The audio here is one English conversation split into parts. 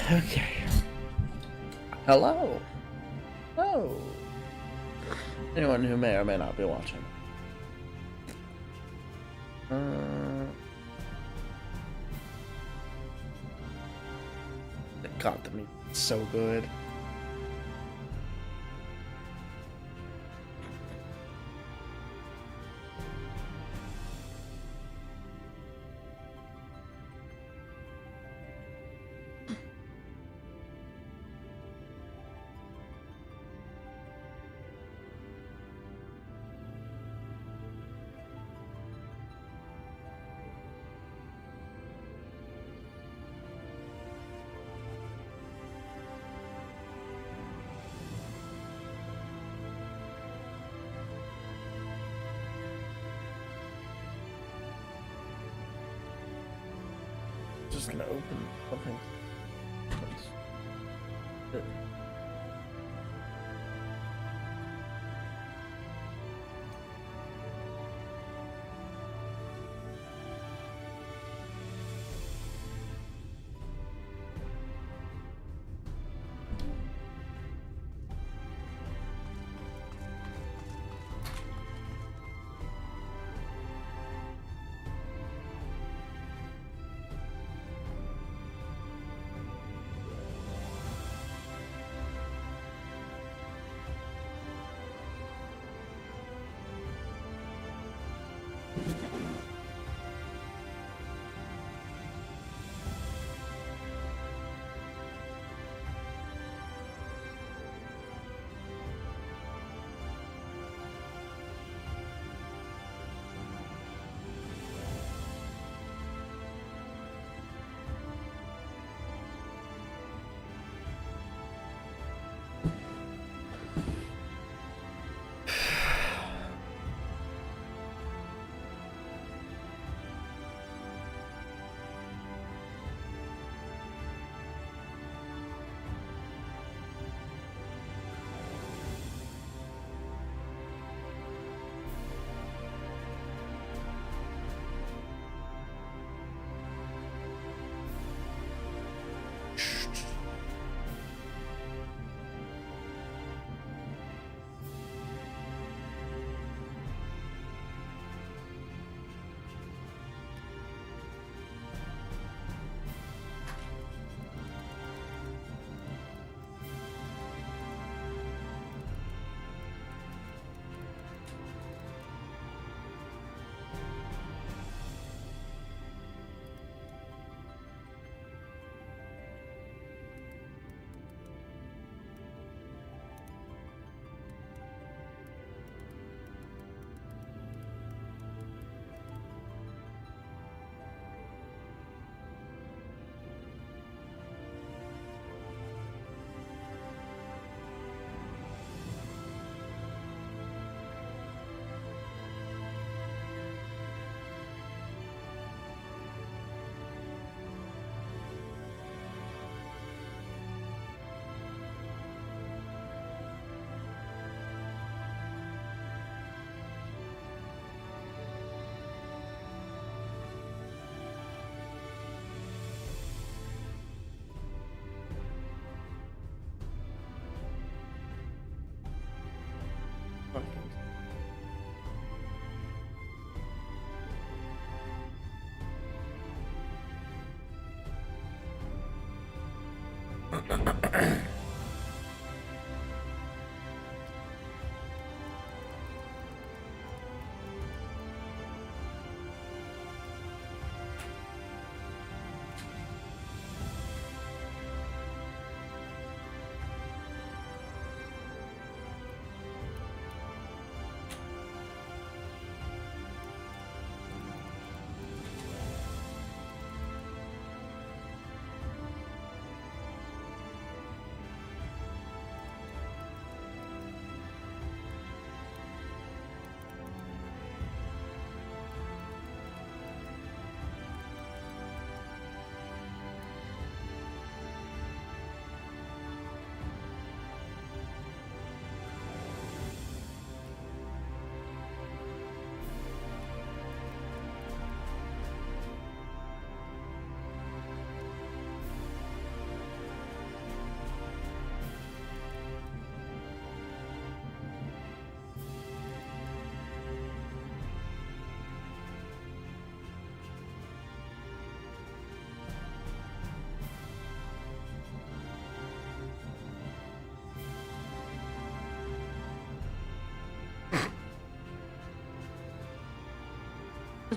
Okay. Hello. Oh. Anyone who may or may not be watching. God, the meat is so good. Just gonna open something.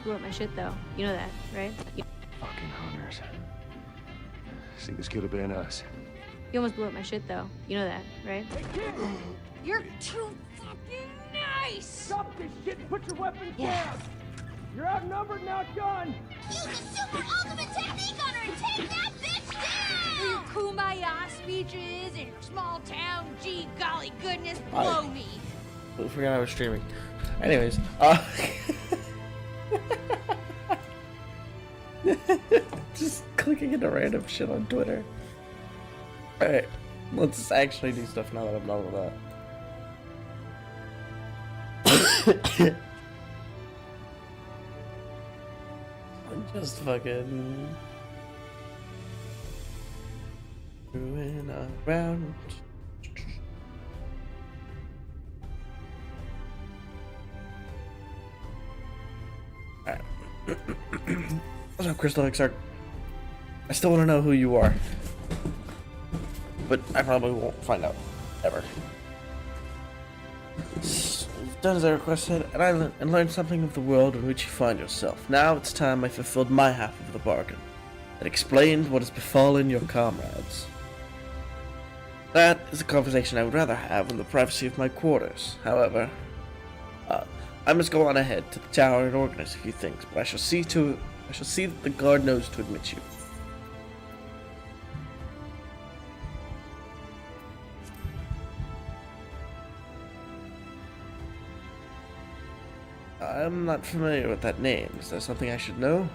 almost blew up my shit, though. You know that, right? Fucking hunters. See, this could have been us. You almost blew up my shit, though. You know that, right? Hey, kid! You're too fucking nice! Stop this shit and put your weapons down! You're outnumbered and outgunned! Use a super ultimate technique on her and take that bitch down! Your kumbaya speeches and your small town, gee golly goodness, blow me! We forgot I was streaming. Anyways, just clicking into random shit on Twitter. Alright, let's actually do stuff now that I'm done with that. I'm just fucking screwing around. Alright. What's up, Crystal Exarch? I still want to know who you are. But I probably won't find out. Ever. You've done as I requested, and learned something of the world in which you find yourself. Now it's time I fulfilled my half of the bargain, and explained what has befallen your comrades. That is a conversation I would rather have in the privacy of my quarters. However, I must go on ahead to the tower and organize a few things, but I shall see that the guard knows to admit you. I'm not familiar with that name. Is there something I should know?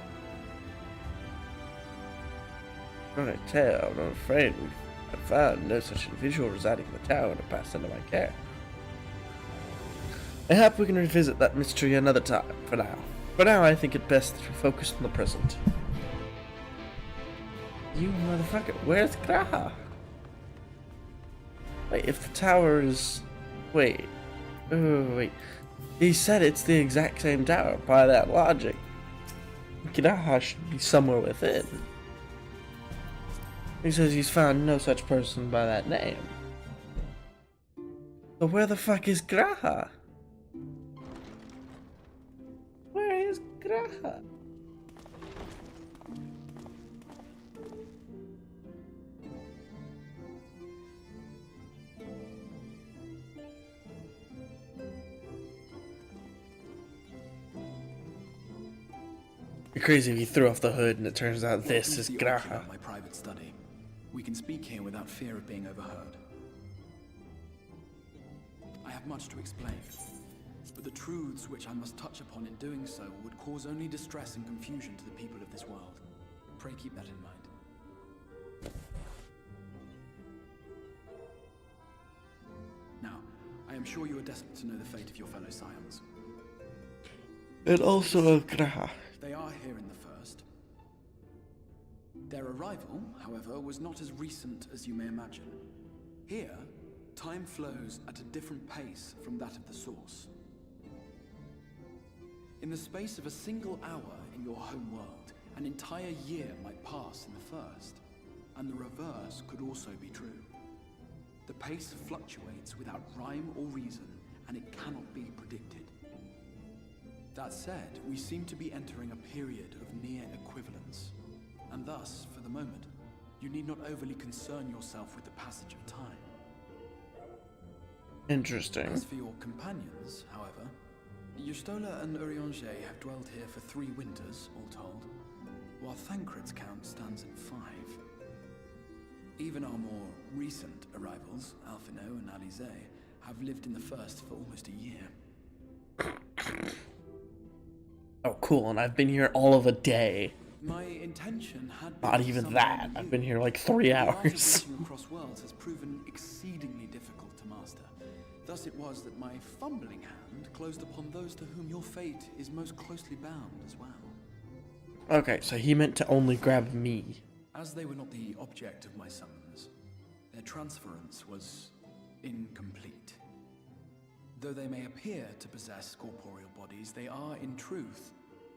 From what I tell, I'm afraid I've found no such individual residing in the tower to pass under my care. Perhaps we can revisit that mystery another time, for now I think it best that we focus on the present. You motherfucker, where's Graha? Wait, if the tower is... Wait. He said it's the exact same tower. By that logic, Graha should be somewhere within. He says he's found no such person by that name. So where the fuck is Graha? Where is Graha? You're crazy if you threw off the hood and it turns out this is Graha. My private study. We can speak here without fear of being overheard. I have much to explain, but the truths which I must touch upon in doing so would cause only distress and confusion to the people of this world. Pray keep that in mind. Now, I am sure you are desperate to know the fate of your fellow scions. And also of Graha. They are here in the first. Their arrival, however, was not as recent as you may imagine. Here, time flows at a different pace from that of the source. In the space of a single hour in your home world, an entire year might pass in the first, and the reverse could also be true. The pace fluctuates without rhyme or reason, and it cannot be predicted. That said, we seem to be entering a period of near equivalence, and thus, for the moment, you need not overly concern yourself with the passage of time. Interesting. As for your companions, however, Yustola and Urianger have dwelled here for 3 winters, all told, while Thancred's count stands at 5. Even our more recent arrivals, Alphino and Alize, have lived in the first for almost a year. Oh, cool, and I've been here all of a day. My intention had Not even that. I've been here like 3 hours. Across worlds has proven exceedingly difficult to master. Thus it was that my fumbling hand closed upon those to whom your fate is most closely bound as well. Okay, so he meant to only grab me. As they were not the object of my summons, their transference was incomplete. Though they may appear to possess corporeal bodies, they are, in truth,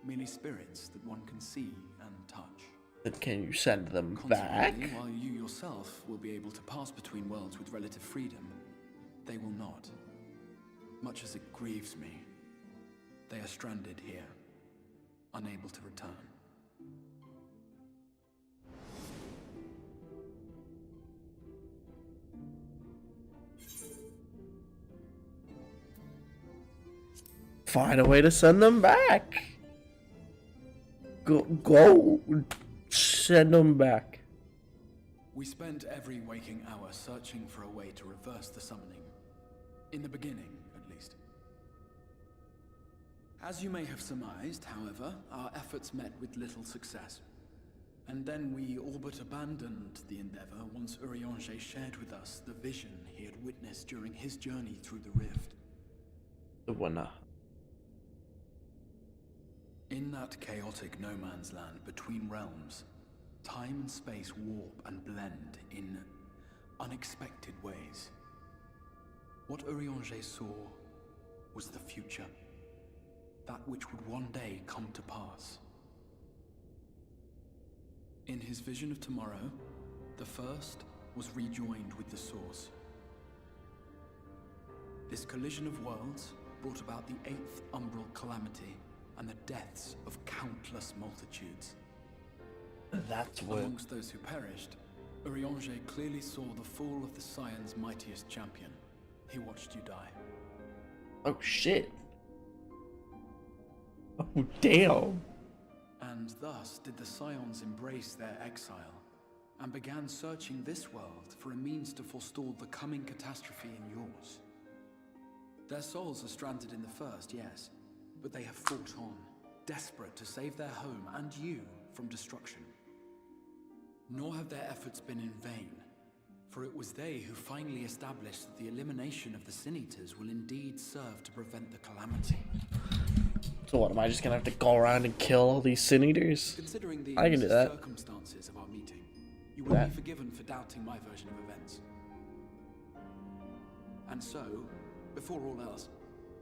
merely spirits that one can see and touch. But can you send them back? While you yourself will be able to pass between worlds with relative freedom, they will not. Much as it grieves me, they are stranded here. unable to return. Find a way to send them back. Go, send them back. We spent every waking hour searching for a way to reverse the summoning. In the beginning, at least. As you may have surmised, however, our efforts met with little success. And then we all but abandoned the endeavor once Urianger shared with us the vision he had witnessed during his journey through the rift. The winner. In that chaotic no-man's land between realms, time and space warp and blend in unexpected ways. What Urianger saw was the future, that which would one day come to pass. In his vision of tomorrow, the first was rejoined with the source. This collision of worlds brought about the 8th umbral calamity and the deaths of countless multitudes. That's what. Amongst those who perished, Urianger clearly saw the fall of the Scion's mightiest champion. He watched you die. Oh shit. Oh damn. And thus did the Scions embrace their exile, and began searching this world for a means to forestall the coming catastrophe in yours. Their souls are stranded in the first, yes, but they have fought on, desperate to save their home and you from destruction. Nor have their efforts been in vain, for it was they who finally established that the elimination of the Sin Eaters will indeed serve to prevent the calamity. So what, am I just gonna have to go around and kill all these Sin Eaters? Considering the I can do that. circumstances of our meeting, you will be forgiven for doubting my version of events. And so, before all else,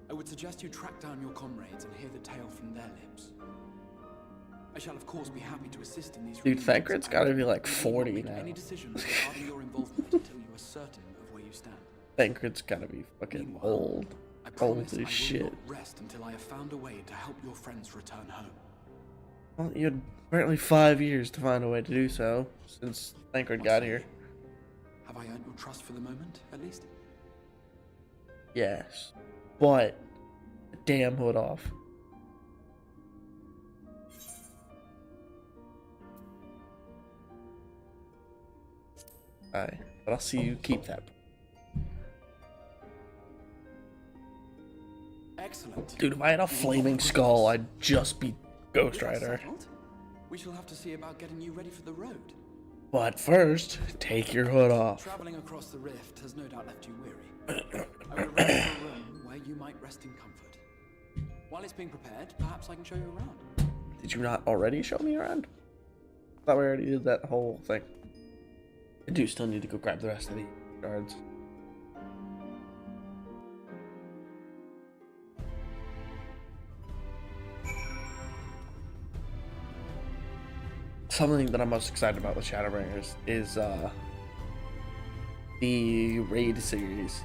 I would suggest you track down your comrades and hear the tale from their lips. I shall of course be happy to assist in these. Dude, Thancred's gotta be like 40 make now. any decisions regarding your involvement until you are certain of where you stand. Thancred's gotta be fucking Meanwhile, old. I promise Old I as will shit. not rest until I have found a way to help your friends return home. Well, you had apparently 5 years to find a way to do so, since Thancred got here. Have I earned your trust for the moment, at least? Yes. But, the damn hood off. Aye, but I'll see you keep that. Excellent. Dude, if I had a flaming skull, I'd just be Ghost Rider. Settled? We shall have to see about getting you ready for the road. But first, take your hood off. Traveling across the rift has no doubt left you weary. I will arrange for a room where you might rest in comfort. While it's being prepared, perhaps I can show you around. Did you not already show me around? I thought we already did that whole thing. I do still need to go grab the rest of the guards. Something that I'm most excited about with Shadowbringers is the raid series.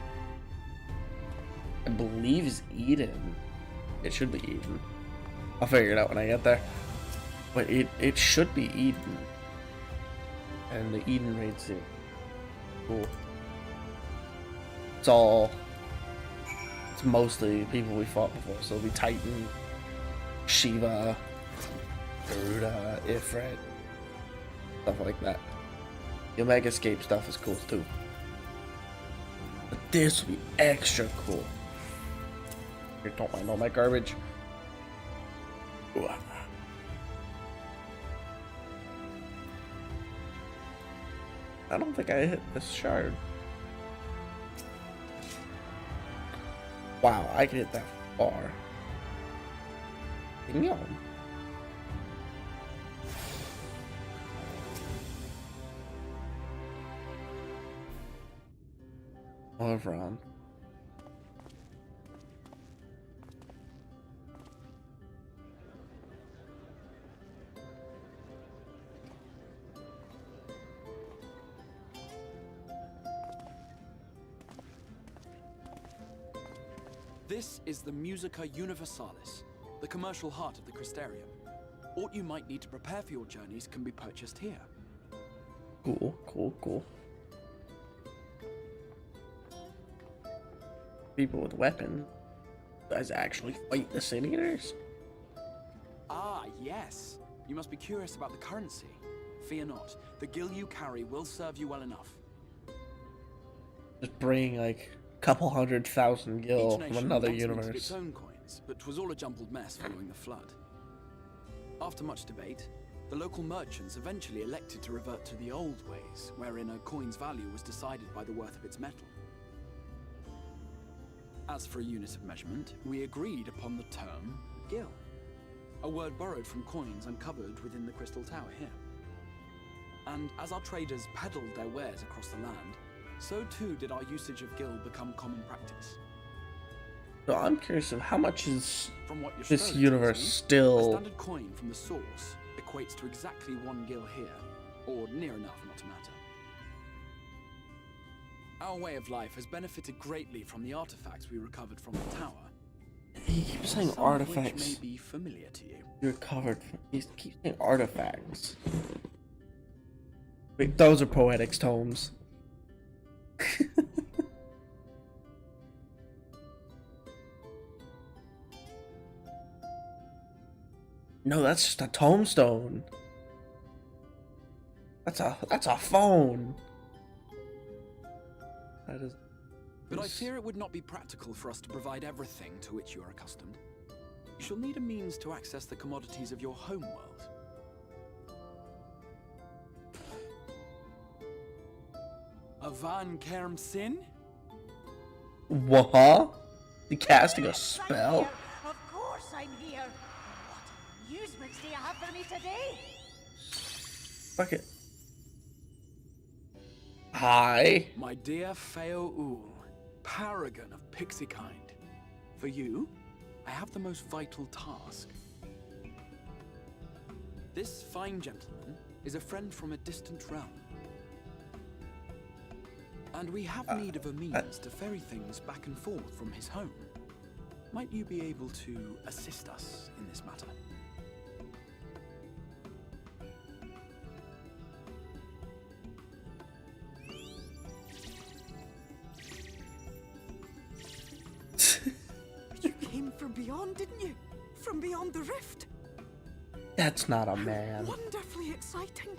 I believe is Eden. It should be Eden. I'll figure it out when I get there. But it should be Eden. And the Eden raid series. Cool. It's mostly people we fought before. So it'll be Titan, Shiva, Garuda, Ifrit, stuff like that. The Omega Escape stuff is cool too. But this will be extra cool. Here, don't mind all my garbage. Ooh. I don't think I hit this shard. Wow, I can hit that far. Damn. Over. This is the Musica Universalis, the commercial heart of the Crystarium. What you might need to prepare for your journeys can be purchased here. Cool, cool, cool. People with weapons. You guys actually fight the Sin Eaters? Ah, yes. You must be curious about the currency. Fear not. The gil you carry will serve you well enough. Just bring like a couple 100,000 gil Each from nation another once minted universe. its own coins, but 'twas all a jumbled mess following the flood. After much debate, the local merchants eventually elected to revert to the old ways, wherein a coin's value was decided by the worth of its metal. As for a unit of measurement, we agreed upon the term gil, a word borrowed from coins uncovered within the Crystal Tower here. And as our traders peddled their wares across the land, so too did our usage of gil become common practice. So I'm curious of how much is From what your this story universe tells me, a still. standard coin from the source equates to exactly 1 gil here, or near enough not to matter. Our way of life has benefited greatly from the artifacts we recovered from the tower. He keeps saying some of artifacts. which may be familiar to you. You recovered from. He keeps saying artifacts. Wait, those are poetics tomes. No, that's just a tombstone. That's a phone. That is. But I fear it would not be practical for us to provide everything to which you are accustomed. You shall need a means to access the commodities of your home world. Avan Kerm Sin? What? You casting a spell? Of course I'm here. What amusements do you have for me today? Fuck it. Hi. My dear Feo Ul, paragon of pixie kind. For you, I have the most vital task. This fine gentleman is a friend from a distant realm. And we have need of a means to ferry things back and forth from his home. Might you be able to assist us in this matter? You came from beyond, didn't you? From beyond the rift. That's not a man. Wonderfully exciting.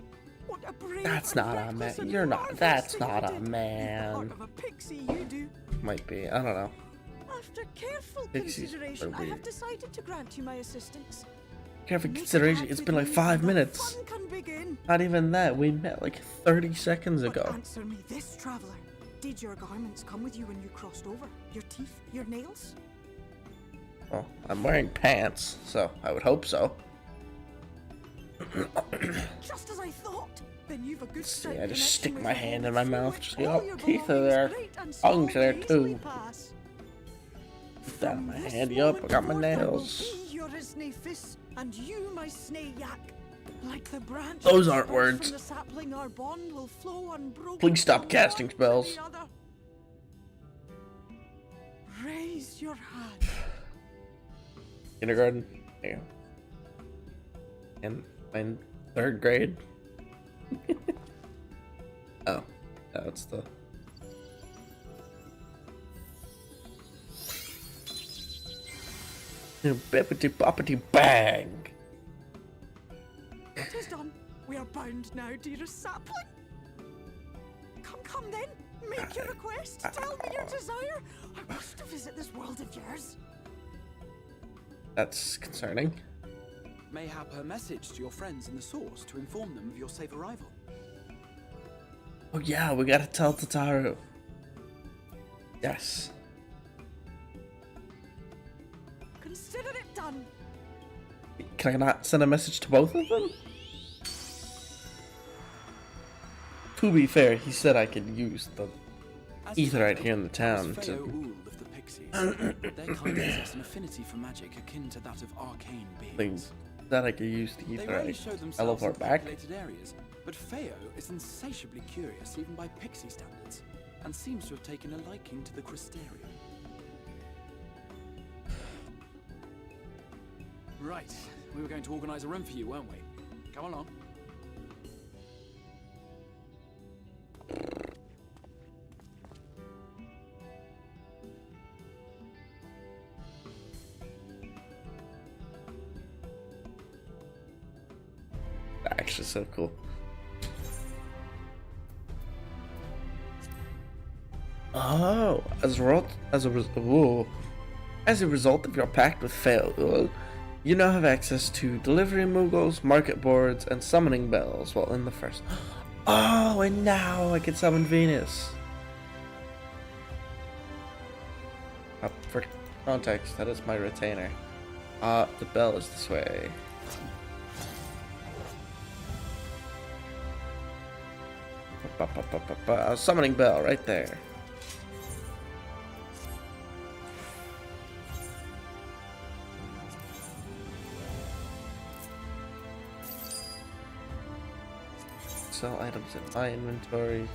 What a brave That's and not a man. reckless and You're not. marvelous That's thing not you a did. man. Part of a pixie, you do. Might be. I don't know. After careful Pixies consideration, are I have weird. decided to grant you my assistance. Careful Make consideration. pact It's with been like me 5 and the minutes. fun can begin. Not even that. We met like 30 seconds But ago. answer me this, traveler. Did your garments come with you when you crossed over? Your teeth? Your nails? Well, I'm wearing pants, so I would hope so. Just as I thought. Then you've a good See, stout I just connection stick with my your hand home in my through mouth, which just go, all oh, your teeth are belongings, there. great and small, Tongues there, may easily too. pass. Put that on my From this hand. Yup, I moment got my forth, I will nails. be your isne fis, and you my snay yak. Like the branch Those that aren't sprout words. From the sapling, our bond will flow unbroken. Please stop from casting one to spells. the other. Raise your hand. Kindergarten. There you go. And in 3rd grade. Oh, that's the. Bippity boppity bang. It is done. We are bound now, dearest sapling. Come then. Make your request. Tell me your desire. I wish to visit this world of yours. That's concerning. Mayhap a message to your friends in the source to inform them of your safe arrival. Oh yeah, we gotta tell Tataru. Yes. Consider it done. Can I not send a message to both of them? To be fair, he said I could use the As etherite Feo- here in the town as Feo to. Ul of the Pixies, their kind possess an affinity for magic akin to that of arcane beings. Things that I could use the They rarely etherite. show themselves Teleport in back. populated areas, but Feo is insatiably curious even by pixie standards, and seems to have taken a liking to the Crystarium. Right, We were going to organize a room for you, weren't we? Come along. Actually, so cool. Oh, as a result of your pact with Failure, you now have access to delivery moogles, market boards, and summoning bells while in the first. Oh, and now I can summon Venus. For context, that is my retainer. The bell is this way. Summoning bell right there. Sell items in my inventory.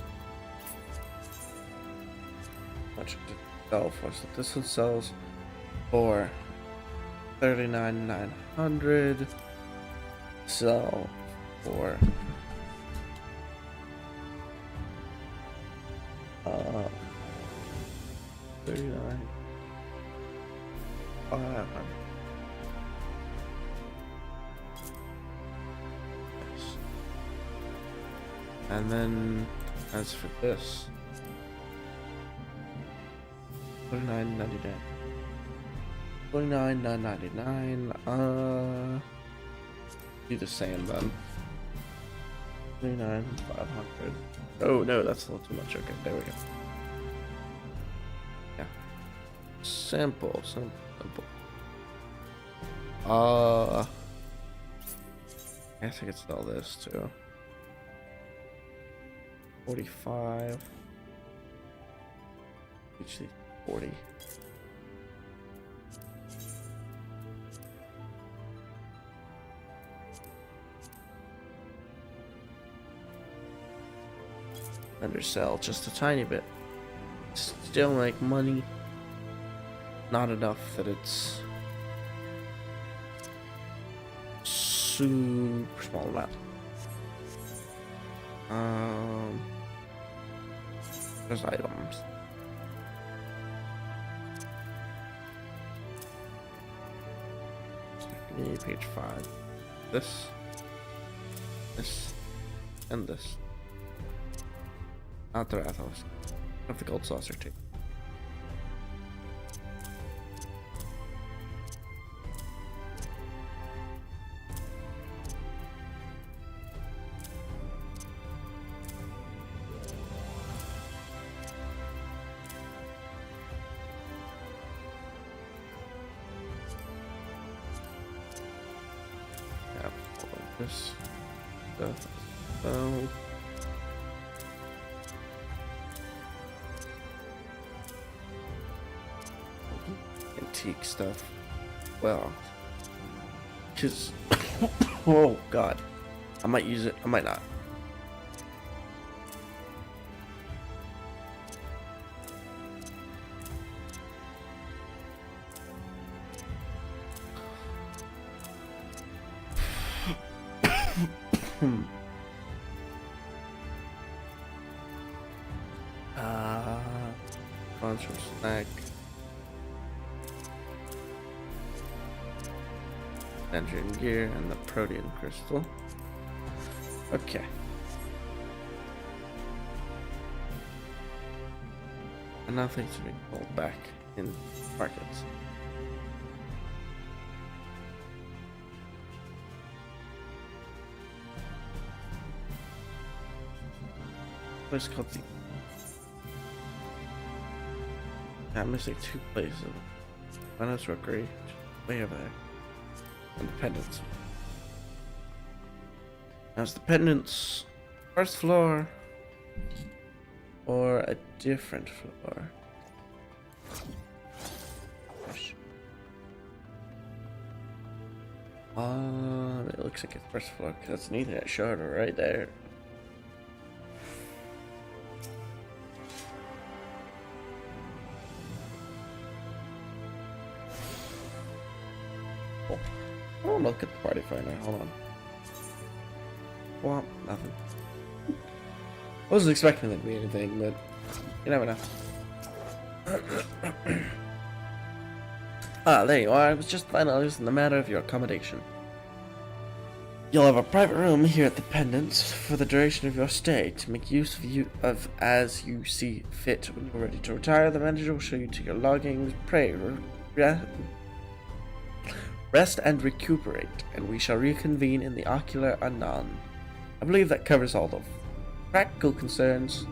How much did it sell for? So this one sells for 39,900. Sell for 39. 500. And then, as for this, 49.99. 49,999. Do the same then. 39,500. Oh no, that's a little too much. Okay, there we go. Yeah. Simple. I guess I could sell this too. 45. Actually, 40. Undersell just a tiny bit. Still make money. Not enough that it's super small amount. There's items. Page 5. This, and this. Not the Rathos. Of the gold saucer too. Yeah, this stuff. Oh. Antique stuff. Well, because oh god, I might use it. I might not. Sponsor snack. Engine gear and the protean crystal. Okay. And nothing to be pulled back in markets. Place called the. I'm missing 2 places. Finance Rookery, way over there. And the pendants. How's the pendants? First floor or a different floor? It looks like it's first floor because that's an Ethernet shorter right there. Cool. I don't look at the party finder. Hold on. Well, nothing. I wasn't expecting there to be anything, but you never know. Ah, there you are. I was just finalizing the matter of your accommodation. You'll have a private room here at the Pendants for the duration of your stay to make use of as you see fit. When you're ready to retire, the manager will show you to your lodgings. Pray, rest and recuperate, and we shall reconvene in the ocular anon. I believe that covers all the practical concerns.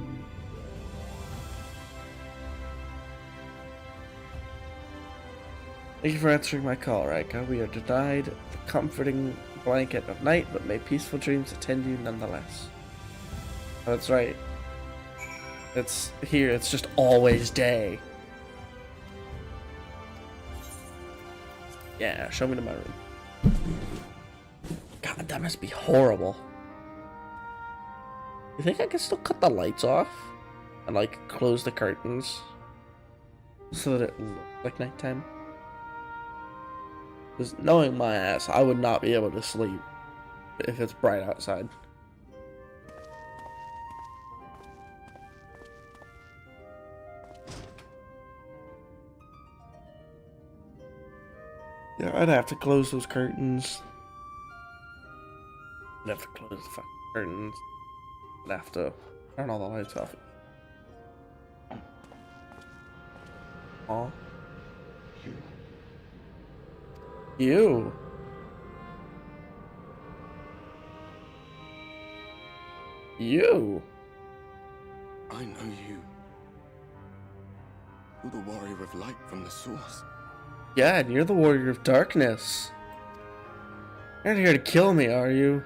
Thank you for answering my call, Ryka. We are denied the comforting blanket of night, but may peaceful dreams attend you nonetheless. Oh, that's right. It's here, it's just always day. Yeah, show me to my room. God, that must be horrible. You think I can still cut the lights off? And like close the curtains? So that it looks like nighttime? Because knowing my ass, I would not be able to sleep if it's bright outside. Yeah, I'd have to close those curtains. I'd have to close the fucking curtains. I'd have to turn all the lights off. Aw. You. You. I know you. You're the warrior of light from the source. Yeah, and you're the warrior of darkness. You're not here to kill me, are you?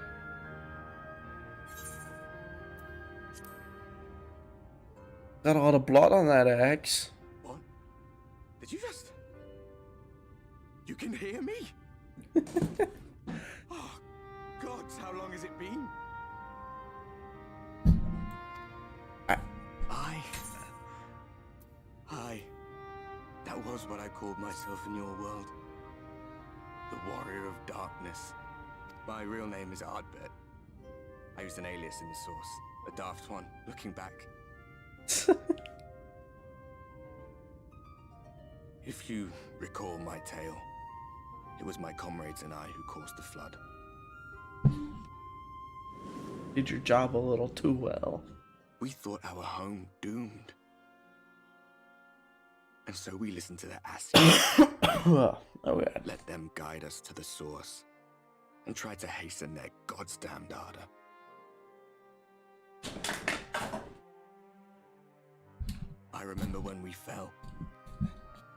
Got all the blood on that axe. What? Did you just... You can hear me? Oh, gods, how long has it been? That was what I called myself in your world. The Warrior of Darkness. My real name is Ardbert. I used an alias in the source. A daft one, looking back. If you recall my tale, it was my comrades and I who caused the flood. Did your job a little too well. We thought our home doomed. And so we listened to their asking. Oh, yeah. Let them guide us to the source. And tried to hasten their god's damned ardor. I remember when we fell.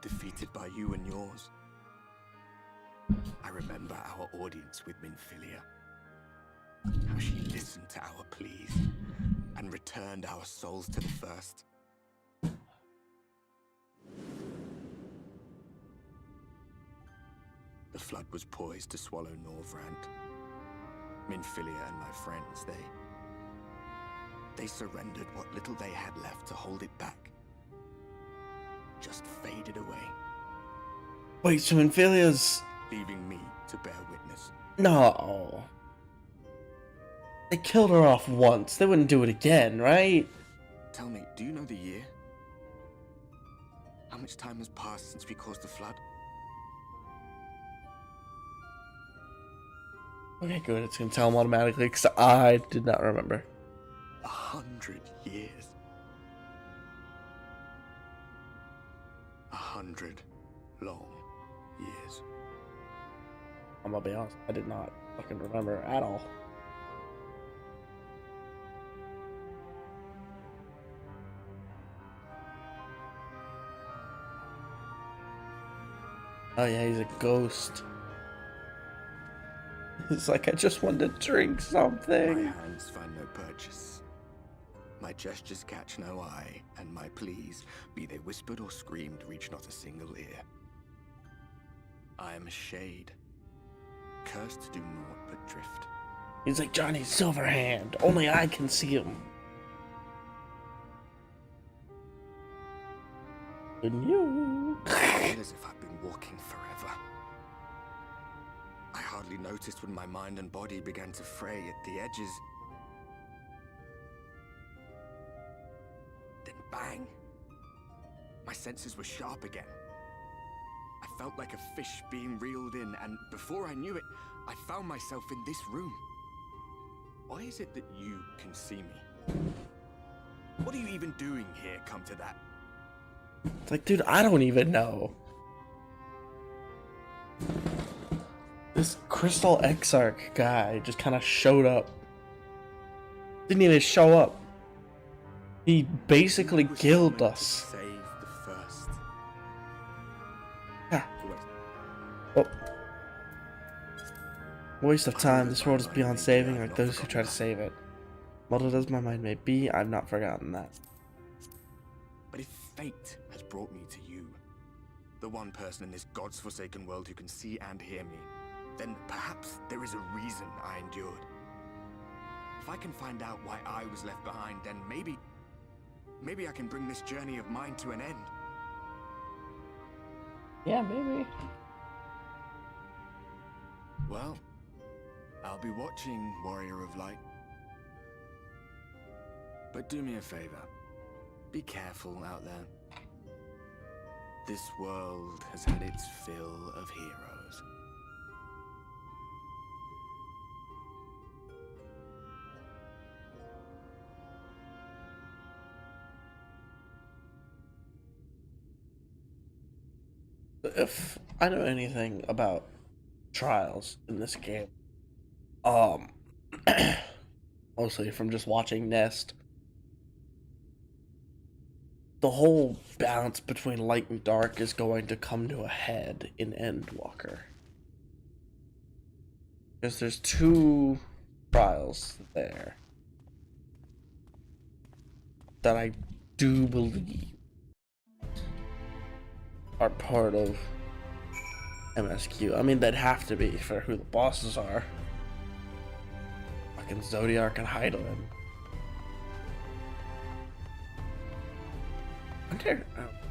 Defeated by you and yours. I remember our audience with Minfilia. How she listened to our pleas and returned our souls to the first. The flood was poised to swallow Norvrand. Minfilia and my friends, they surrendered what little they had left to hold it back. Just faded away. Wait, so Minfilia's... Leaving me to bear witness. No. They killed her off once. They wouldn't do it again, right? Tell me, do you know the year? How much time has passed since we caused the flood? Okay, good. It's gonna tell him automatically because I did not remember. 100 years. 100 long years. I'm gonna be honest, I did not fucking remember at all. Oh yeah, he's a ghost. It's like, I just wanted to drink something. My hands find no purchase. My gestures catch no eye, and my pleas, be they whispered or screamed, reach not a single ear. I am a shade, cursed to do naught but drift. He's like Johnny Silverhand, only I can see him. And you. I feel as if I've been walking forever. I hardly noticed when my mind and body began to fray at the edges. Then bang! My senses were sharp again. I felt like a fish being reeled in, and before I knew it, I found myself in this room. Why is it that you can see me? What are you even doing here, come to that? It's like, dude, I don't even know. This Crystal Exarch guy just kind of showed up. Didn't even show up. He basically killed us. Save the first. Yeah. Oh. Waste of time. This world is beyond saving, like those who try to save it. Muddled as my mind may be, I've not forgotten that. But if fate has brought me to you, the one person in this God's forsaken world who can see and hear me, then perhaps there is a reason I endured. If I can find out why I was left behind, then maybe I can bring this journey of mine to an end. Yeah, maybe. Well, I'll be watching, Warrior of Light. But do me a favor. Be careful out there. This world has had its fill of heroes. If I know anything about trials in this game, mostly from just watching Nest, the whole balance between light and dark is going to come to a head in Endwalker. Because there's two trials there that I do believe are part of MSQ. I mean, they'd have to be for who the bosses are. Fucking Zodiac and Hydaelyn.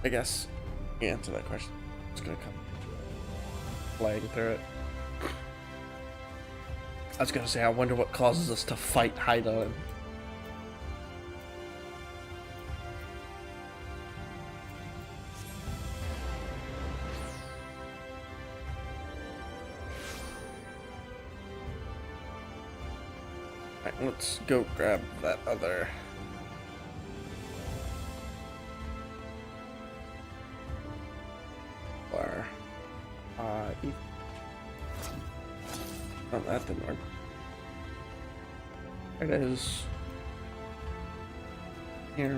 I guess you answer that question. It's gonna come playing through it. I was gonna say, I wonder what causes us to fight Hydaelyn. Alright, let's go grab that other. Oh, that didn't work. There it is. Here.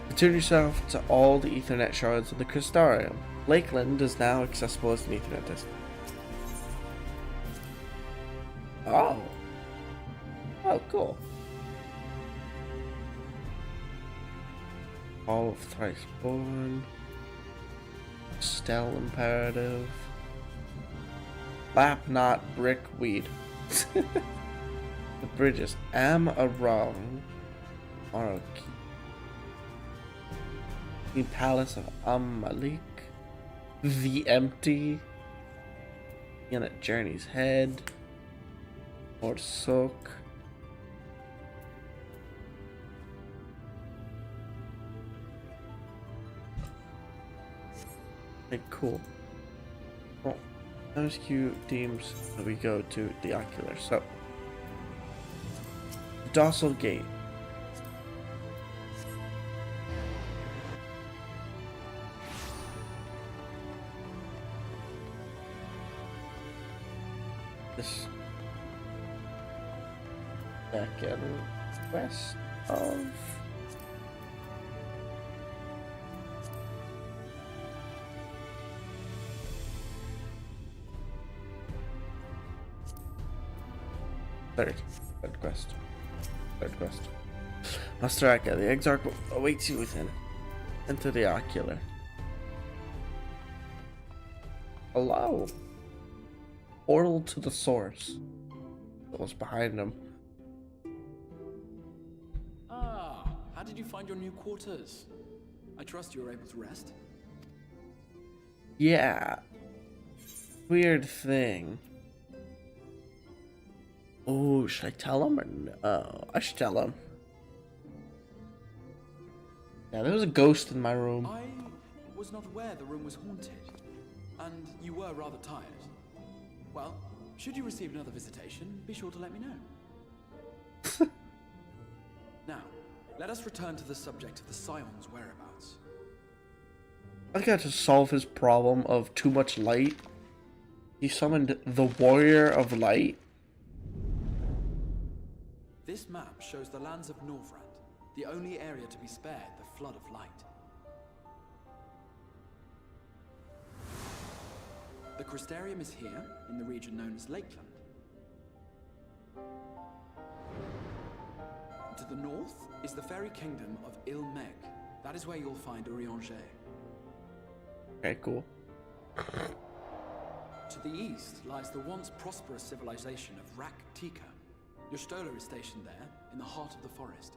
Return yourself to all the Ethernet shards of the Crystarium. Lakeland is now accessible as an Ethernet disk. Oh. Oh, cool. All of Thrice Born. Stell Imperative. Lap Knot Brickweed. The bridges. Am a wrong. Or the Palace of Malik. The Empty. Unit Journey's Head. Or Soak. Okay, cool. Well, MSQ deems that we go to the Ocular. So, Docile Gate. This second west of third quest. Master Ryka, the Exarch awaits you within. Enter the Ocular. Hello. Portal to the source. was behind him. Ah, how did you find your new quarters? I trust you were able to rest. Yeah. Weird thing. Oh, should I tell him or no? I should tell him. Yeah, there was a ghost in my room. I was not aware the room was haunted, and you were rather tired. Well, should you receive another visitation, be sure to let me know. Now, let us return to the subject of the Scion's whereabouts. I got to solve his problem of too much light. He summoned the Warrior of Light. This map shows the lands of Norvrand, the only area to be spared the flood of light. The Crystarium is here, in the region known as Lakeland. To the north is the fairy kingdom of Il-Meg. That is where you'll find Urianger. Okay, cool. To the east lies the once prosperous civilization of Rak-Tika. Your Stola is stationed there, in the heart of the forest.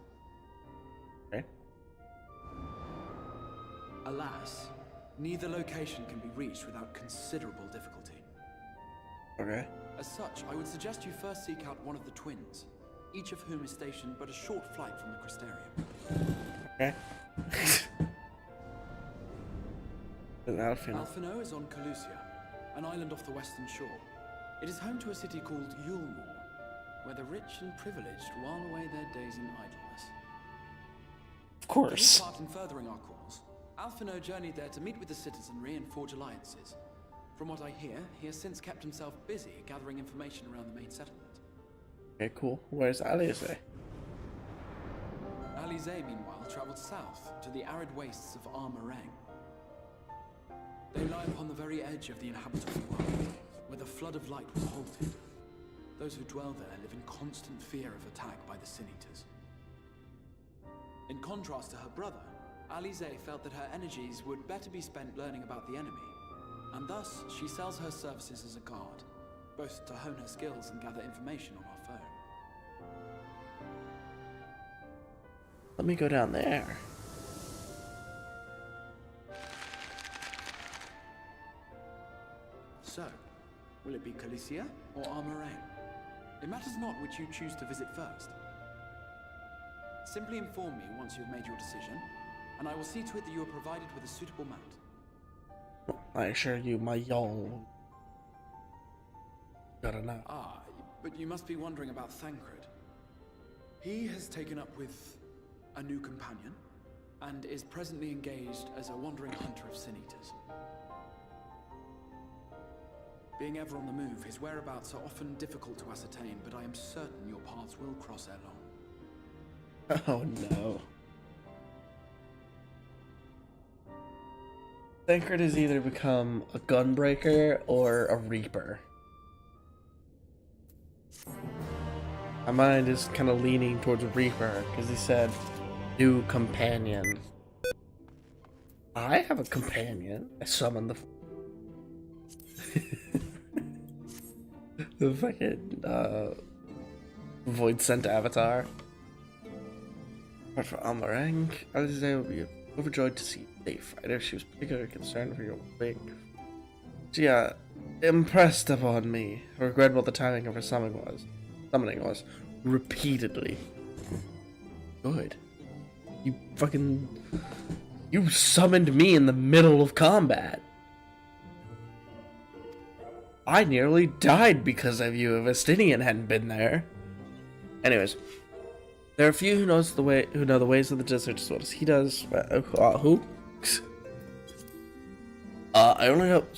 Okay. Alas, neither location can be reached without considerable difficulty. Okay. As such, I would suggest you first seek out one of the twins, each of whom is stationed but a short flight from the Crystarium. Okay. Alphino is on Calusia, an island off the western shore. It is home to a city called Yulmore, where the rich and privileged while away their days in idleness. Of course. To take part in furthering our cause, Alphino journeyed there to meet with the citizenry and forge alliances. From what I hear, he has since kept himself busy gathering information around the main settlement. Okay, cool. Where's Alize? Alize, meanwhile, traveled south to the arid wastes of Armarang. They lie upon the very edge of the inhabitable world, where the flood of light was halted. Those who dwell there live in constant fear of attack by the Sin-Eaters. In contrast to her brother, Alize felt that her energies would better be spent learning about the enemy, and thus she sells her services as a guard, both to hone her skills and gather information on our foe. Let me go down there. So, will it be Calicia or Armarang? It matters not which you choose to visit first. Simply inform me once you have made your decision, and I will see to it that you are provided with a suitable mount. I assure you, my y'all gotta know. Ah, but you must be wondering about Thancred. He has taken up with a new companion, and is presently engaged as a wandering hunter of Sin-Eaters. Being ever on the move, his whereabouts are often difficult to ascertain, but I am certain your paths will cross ere long. Oh no. Thancred has either become a gunbreaker or a reaper. My mind is kind of leaning towards a reaper because he said new companion. I have a companion. I summoned the fucking void sent avatar. But for Amarang, Alize will be overjoyed to see you safe. I know she was particularly concerned for your well-being. She impressed upon me how regrettable the timing of her summoning was repeatedly. Good. You summoned me in the middle of combat. I nearly died because of you if Estinian hadn't been there. Anyways, there are a few who know the ways of the desert as well as he does. Who? I only hope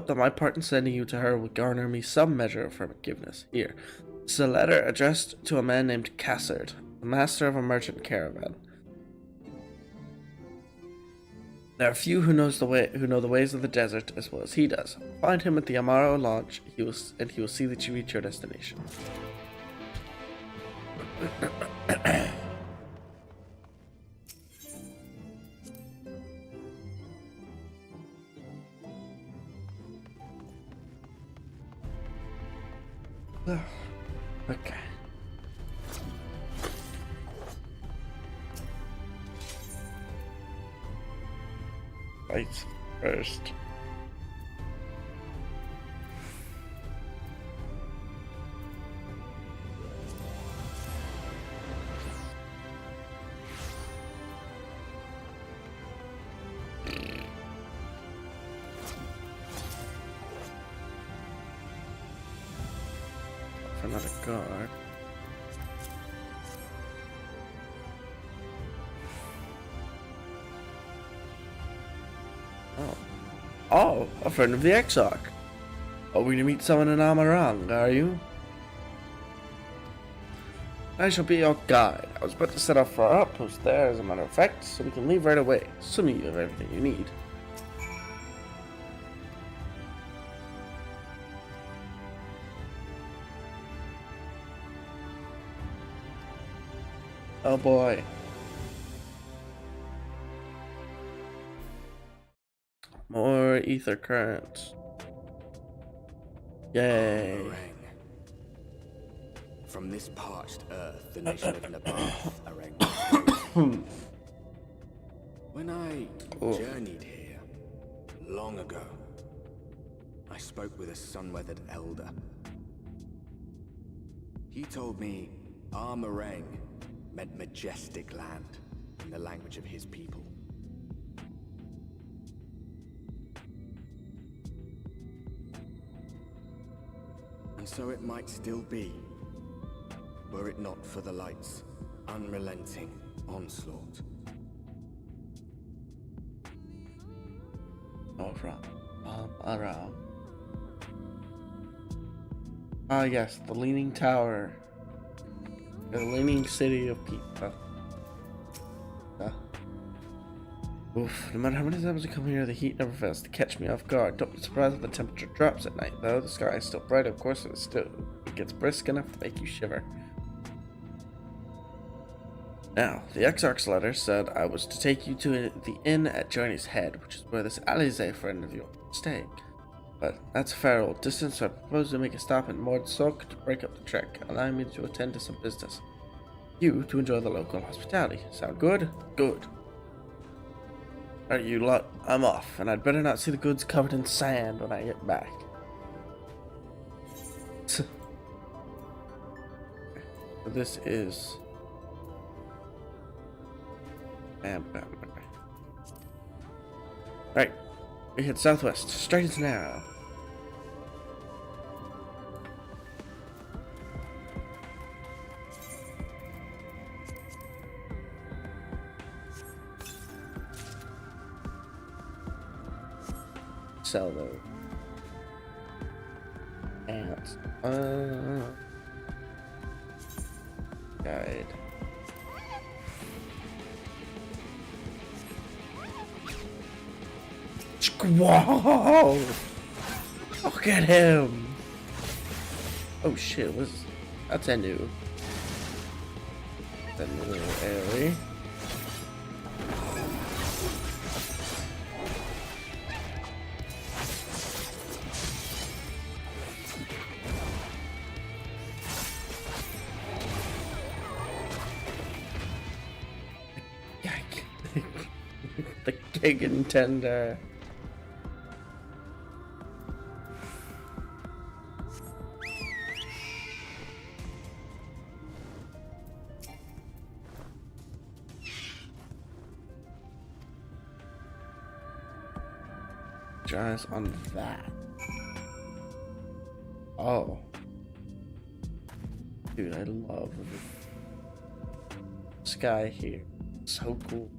that my part in sending you to her will garner me some measure of forgiveness. Here, this is a letter addressed to a man named Cassard, the master of a merchant caravan. There are few who know the ways of the desert as well as he does. Find him at the Amaro launch, he will see that you reach your destination. Okay. Fights first. For another guard. Oh, a friend of the Exarch. Are we to meet someone in Amarang, are you? I shall be your guide. I was about to set off for our outpost there, as a matter of fact, so we can leave right away, assuming you have everything you need. Oh boy. More ether currents. Yay. Arang. From this parched earth, the nation of Nabath, Arang. When I journeyed here, long ago, I spoke with a sun-weathered elder. He told me Armarang meant majestic land in the language of his people. And so it might still be, were it not for the light's unrelenting onslaught. Around. Ah, yes, the Leaning Tower. The Leaning City of Pizza. Oof, no matter how many times I come here, the heat never fails to catch me off guard. Don't be surprised if the temperature drops at night, though. The sky is still bright, of course, it gets brisk enough to make you shiver. Now, the Exarch's letter said I was to take you to the inn at Journey's Head, which is where this Alize friend of yours is staying. But that's a fair old distance, so I propose to make a stop in Mordsok to break up the trek, allowing me to attend to some business. You to enjoy the local hospitality. Sound good? Good. Alright, you lot, I'm off, and I'd better not see the goods covered in sand when I get back. So this is... Alright, we head southwest, straight as now. Sell those ants. Guide. Whoa! Look at him! Oh shit! That's a new area. The gig and tender. Eyes on that. Oh. Dude, I love the sky here. So cool.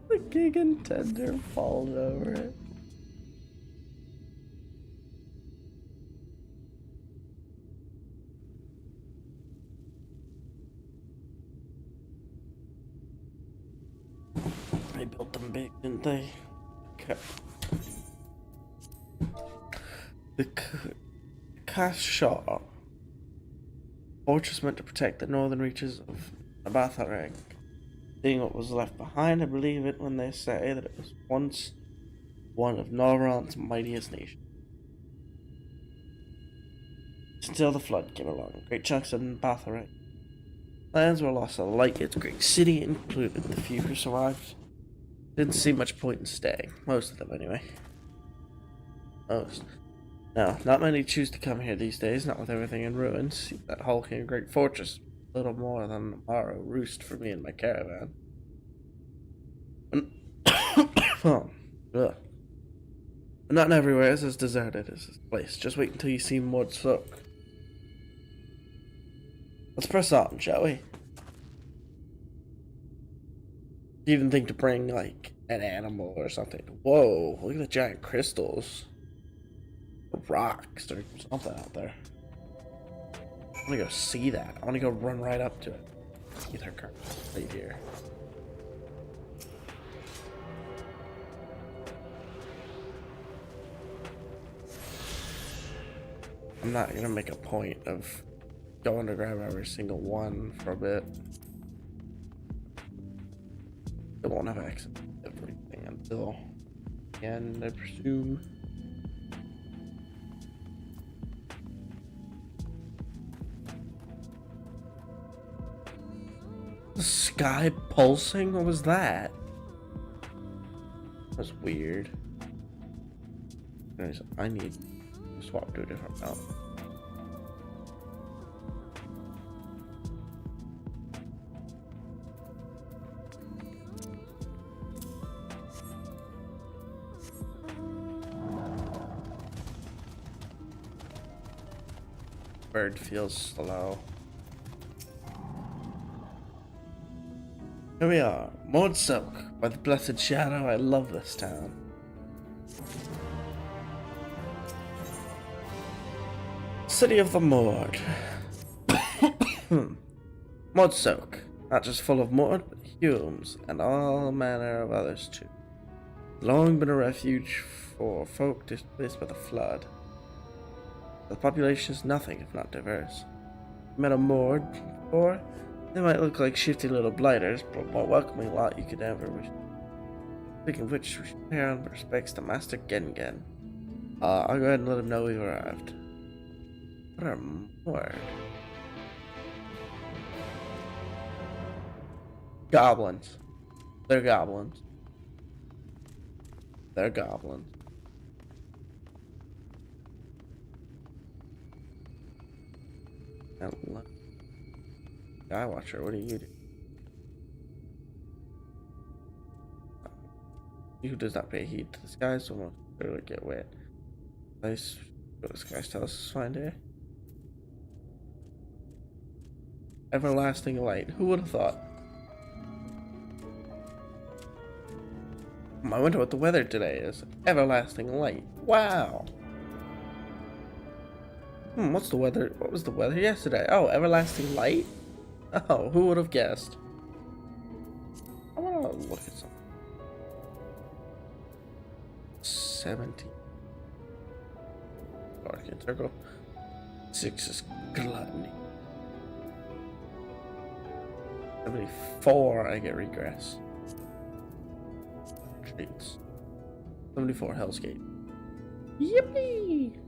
The gig and tender falls over it. They built them big, didn't they? Okay. The Kashaw fortress meant to protect the northern reaches of Nabatharang. Seeing what was left behind, I believe it when they say that it was once one of Norron's mightiest nations. Until the flood came along, great chunks of Bathory lands were lost to the light. Its great city included the few who survived. Didn't see much point in staying. Most of them, anyway. Most. Now, not many choose to come here these days, not with everything in ruins. That hulking great fortress, little more than a morrow roost for me and my caravan. Oh, ugh. But not everywhere is as deserted as this place. Just wait until you see Maud Soak. Let's press on, shall we? You didn't think to bring, like, an animal or something. Whoa, look at the giant crystals. Or rocks or something out there. I want to go see that. I want to go run right up to it. Get her car right here. I'm not going to make a point of going to grab every single one for a bit. They won't have access to everything until the end, I presume. The sky pulsing? What was that? That was weird. Anyways, I need to swap to a different mount. Bird feels slow. Here we are, Maud Soak. By the blessed shadow, I love this town. City of the Mord. Maud Soak, not just full of Mord, but Humes and all manner of others too. Long been a refuge for folk displaced by the flood. The population is nothing if not diverse. Met a Mord before? They might look like shifty little blighters, but a more welcoming lot you could ever wish. Speaking of which, we should pay our respects to Master Gengen. I'll go ahead and let him know we've arrived. What a Mord. Goblins. They're goblins. They're goblins. Sky Watcher, what do you do? He who does not pay heed to the skies will most surely get wet. Nice. What the skies tell us to find here. Everlasting light. Who would have thought? I wonder what the weather today is. Everlasting light. Wow. What's the weather? What was the weather yesterday? Oh, everlasting light? Oh, who would have guessed? I want to look at something. 70. Arcane Circle. 6 is Gluttony. 74, I get Regress. Streets. 74, Hell's Gate. Yippee!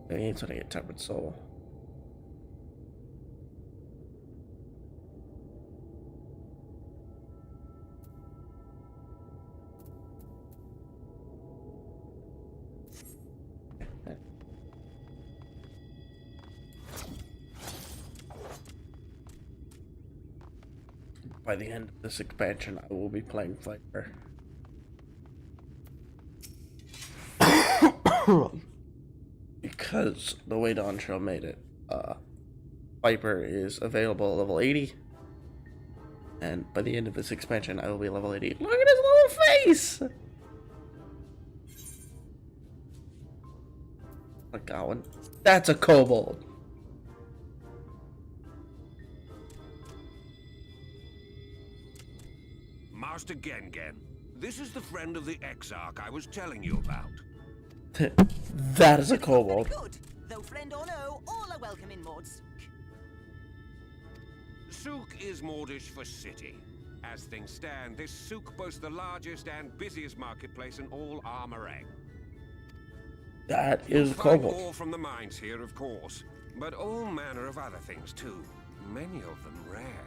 78's when I get Tempered Soul. By the end of this expansion, I will be playing Viper. Because the way Dawn Trail made it, Viper is available at level 80. And by the end of this expansion, I will be level 80. Look at his little face! I got one. That's a kobold. Master Gengen, this is the friend of the Exarch I was telling you about. That is a kobold. Good. Though friend or no, all are welcome in Maud Sook. Sook is Mordish for city, As things stand, this souk boasts the largest and busiest marketplace in all Armorang. That is Find kobold. ore from the mines here, of course, but all manner of other things too. Many of them rare.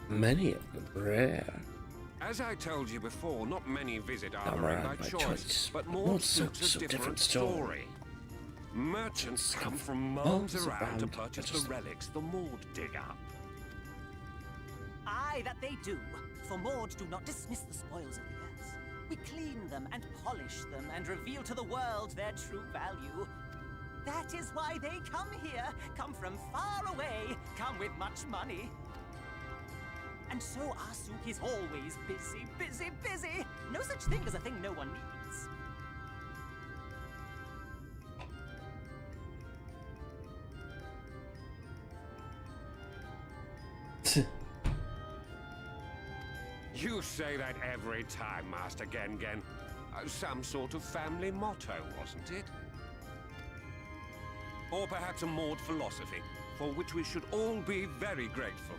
Many of them rare. As I told you before, not many visit Armorang Armorang by choice, but more more souks suits a different story. Merchants come from miles around to purchase the relics the Maud dig up. Aye, that they do. For Maud do not dismiss the spoils of the earth. We clean them and polish them and reveal to the world their true value. That is why they come here, come from far away, come with much money. And so our souk is always busy, busy, busy. No such thing as a thing no one needs. You say that every time, Master Gengen. Some sort of family motto, wasn't it? Or perhaps a Maud philosophy, for which we should all be very grateful.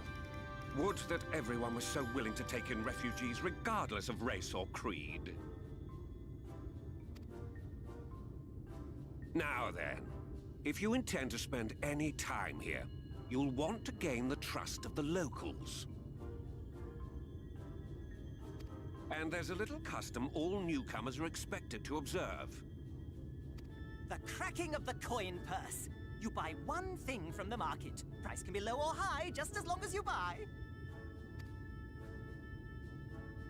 Would that everyone was so willing to take in refugees regardless of race or creed. Now then, if you intend to spend any time here, you'll want to gain the trust of the locals. And there's a little custom all newcomers are expected to observe. The cracking of the coin purse. You buy one thing from the market. Price can be low or high, just as long as you buy.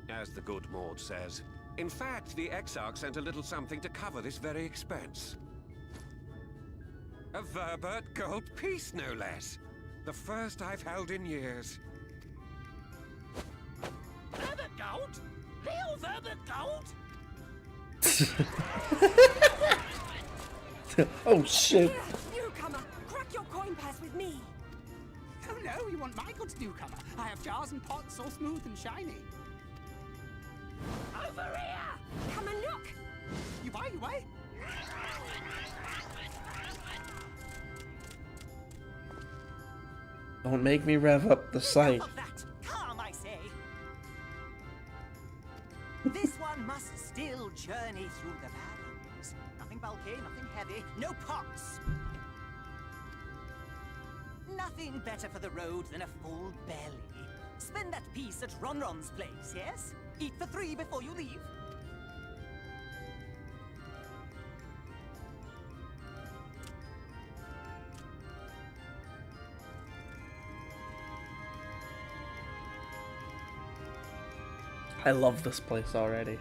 As the good Maud says. In fact, the Exarch sent a little something to cover this very expense. A Verbert gold piece, no less. The first I've held in years. Verbert gold? Real Verbert gold? Oh shit. Newcomer, crack your coin purse with me. Oh no, you want my goods, newcomer. I have jars and pots all smooth and shiny. Over here! Come and look. You buy, you buy. Don't make me rev up the site. Enough of that. Calm, I say. This one must still journey through the barrens. Nothing bulky, nothing heavy, no pots. Nothing better for the road than a full belly. Spend that piece at Ronron's place, yes? Eat for 3 before you leave. I love this place already.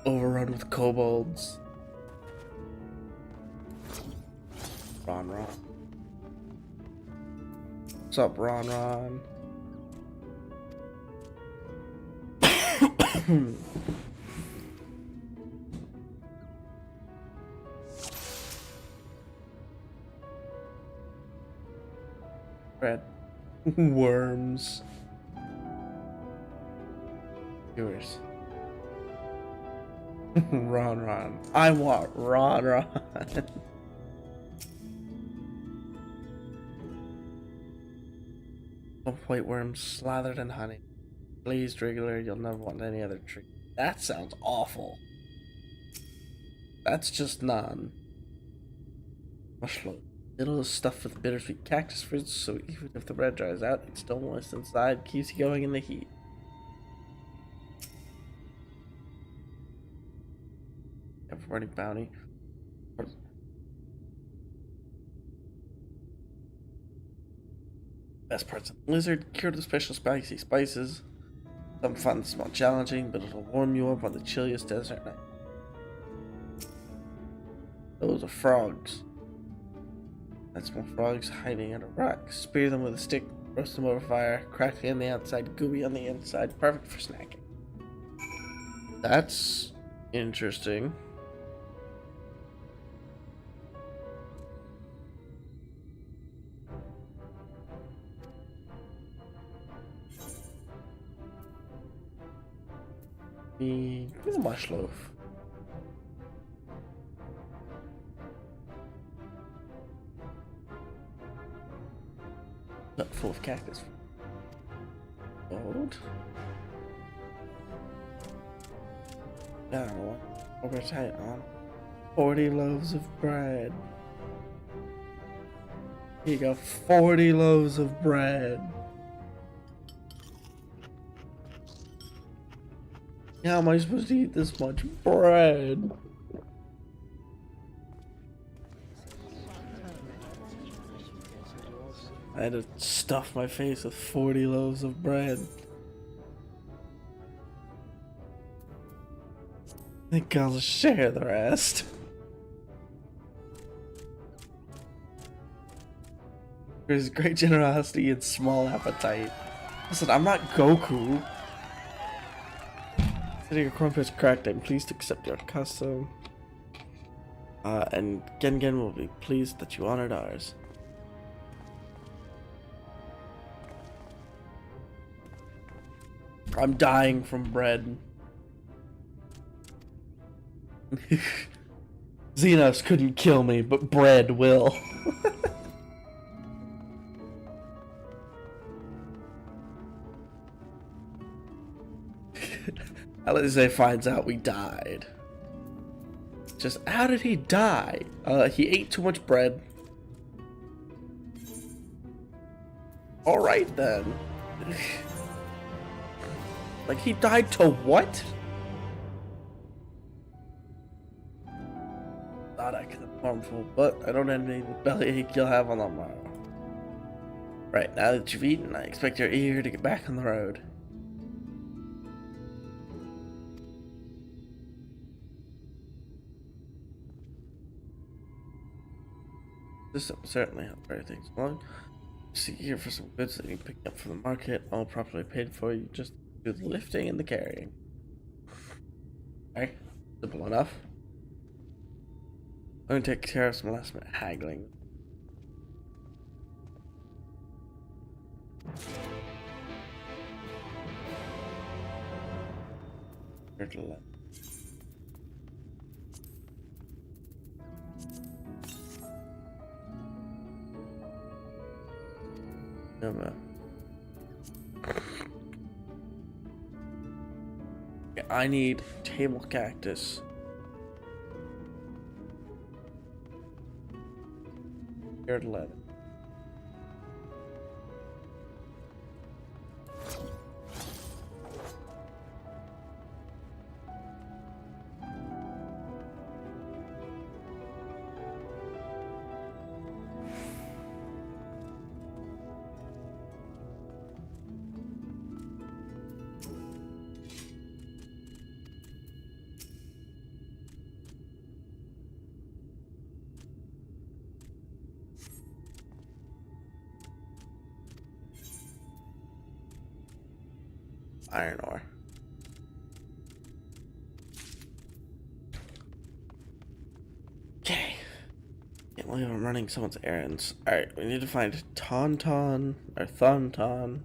Overrun with kobolds. Ron. What's up, Ron? Red. Worms. Yours. Ron. I want Ron. White worms slathered in honey. Glazed regular, you'll never want any other treat. That sounds awful. That's just none. Mushroom. Middle is stuffed with bittersweet cactus fruits, so even if the bread dries out, it's still moist inside, keeps you going in the heat. Avoiding bounty. Best parts of the lizard, cured with special spicy spices. Some find the smell challenging, but it'll warm you up on the chilliest desert night. Those are frogs. That's more frogs hiding under rocks. Spear them with a stick, roast them over fire, crackly on the outside, gooey on the inside, perfect for snacking. That's interesting. Give me the mush loaf. Not full of cactus. gold. Now, we're tight on 40 loaves of bread. Here you go, 40 loaves of bread. How am I supposed to eat this much bread? I had to stuff my face with 40 loaves of bread. I think I'll share the rest. There's great generosity and small appetite. Listen, I'm not Goku. Your corn is cracked. I'm pleased to accept your custom. And Gengen will be pleased that you honored ours. I'm dying from bread. Xenos couldn't kill me, but bread will. Alize finds out we died. Just how did he die? He ate too much bread. Alright then. Like, he died to what? Thought I could have harmful, but I don't envy the bellyache you'll have on the morrow. Right, now that you've eaten, I expect you're eager to get back on the road. This will certainly help hurry things along. See here for some goods that you can pick up from the market, all properly paid for. You just do the lifting and the carrying. Okay, simple enough. I'm gonna take care of some last minute haggling. Here to the left. Yeah, I need table cactus. Scared leather. Iron ore. Okay. Can't believe I'm running someone's errands. Alright, we need to find Tauntaun or Thuntaun.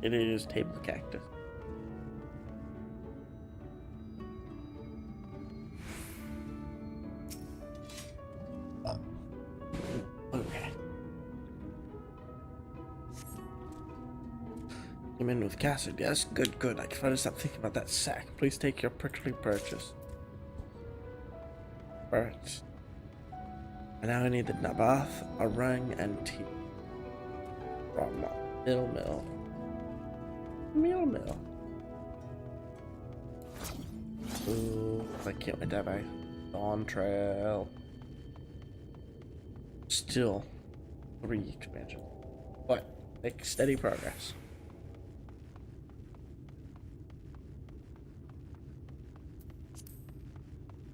It is table cactus. Okay. Came in with Cassidy. Yes, good, good. I can finally stop thinking about that sack. Please take your prickly purchase. Alright. And now I need the Nabath, a ring, and tea. From Mill. Ooh, I can't wait that way. Dawn Trail. Still 3 expansions, but make steady progress.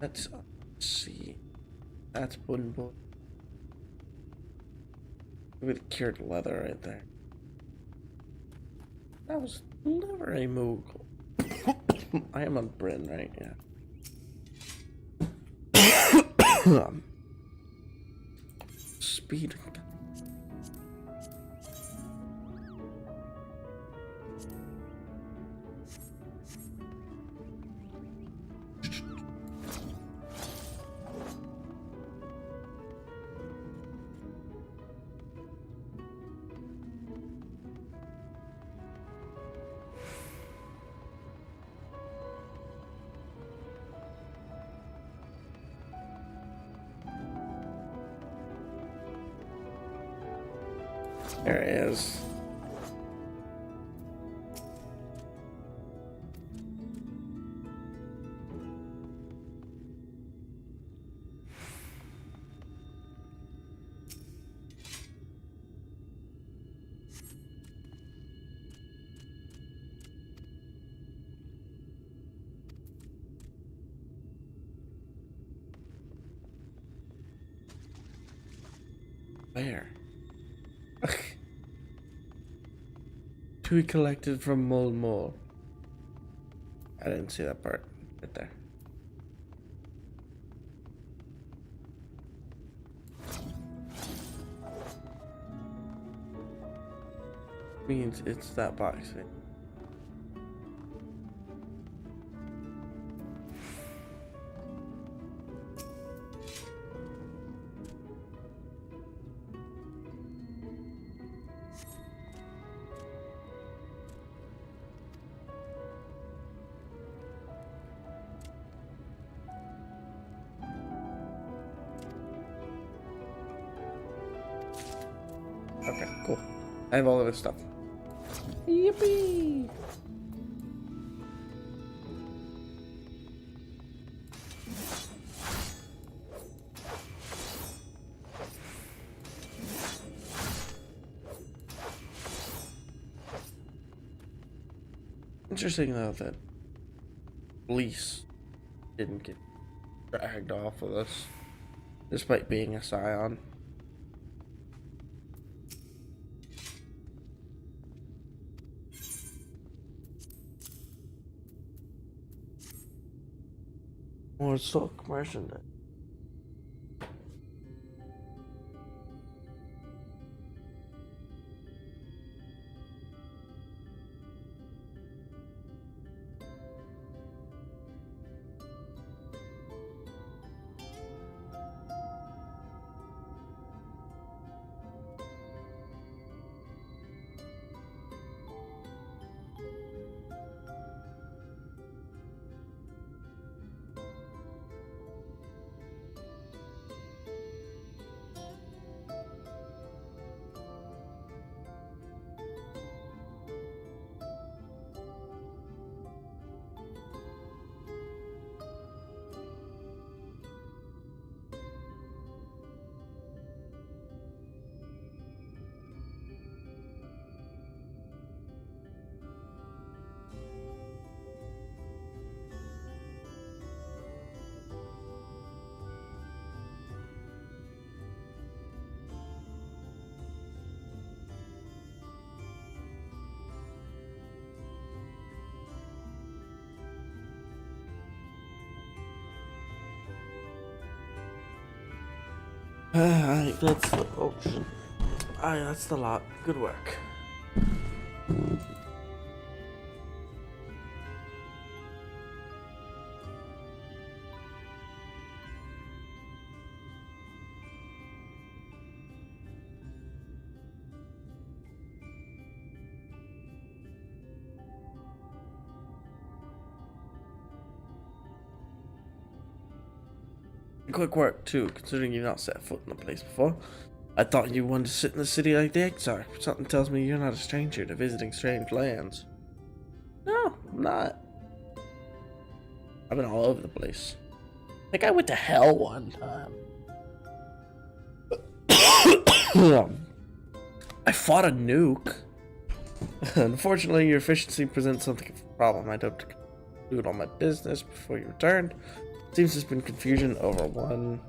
Let's see. That's wooden board. With cured leather right there. That was never a Moogle. I am on Bryn, right? Yeah. Speed. There he is. Where? To be collected from Mole Mole. I didn't see that part right there. Means it's that box thing. Okay, cool. I have all of this stuff. Yippee! Interesting though that police didn't get dragged off of this, despite being a scion. More silk merchandise. That's the option. That's the lot. Good work. Quick work too, considering you've not set foot in the place before. I thought you wanted to sit in the city like the Exarch, but something tells me you're not a stranger to visiting strange lands. No, I'm not. I've been all over the place. I think I went to hell one time. I fought a nuke. Unfortunately, your efficiency presents something of a problem. I'd hope to conclude all my business before you returned. Seems there's been confusion over one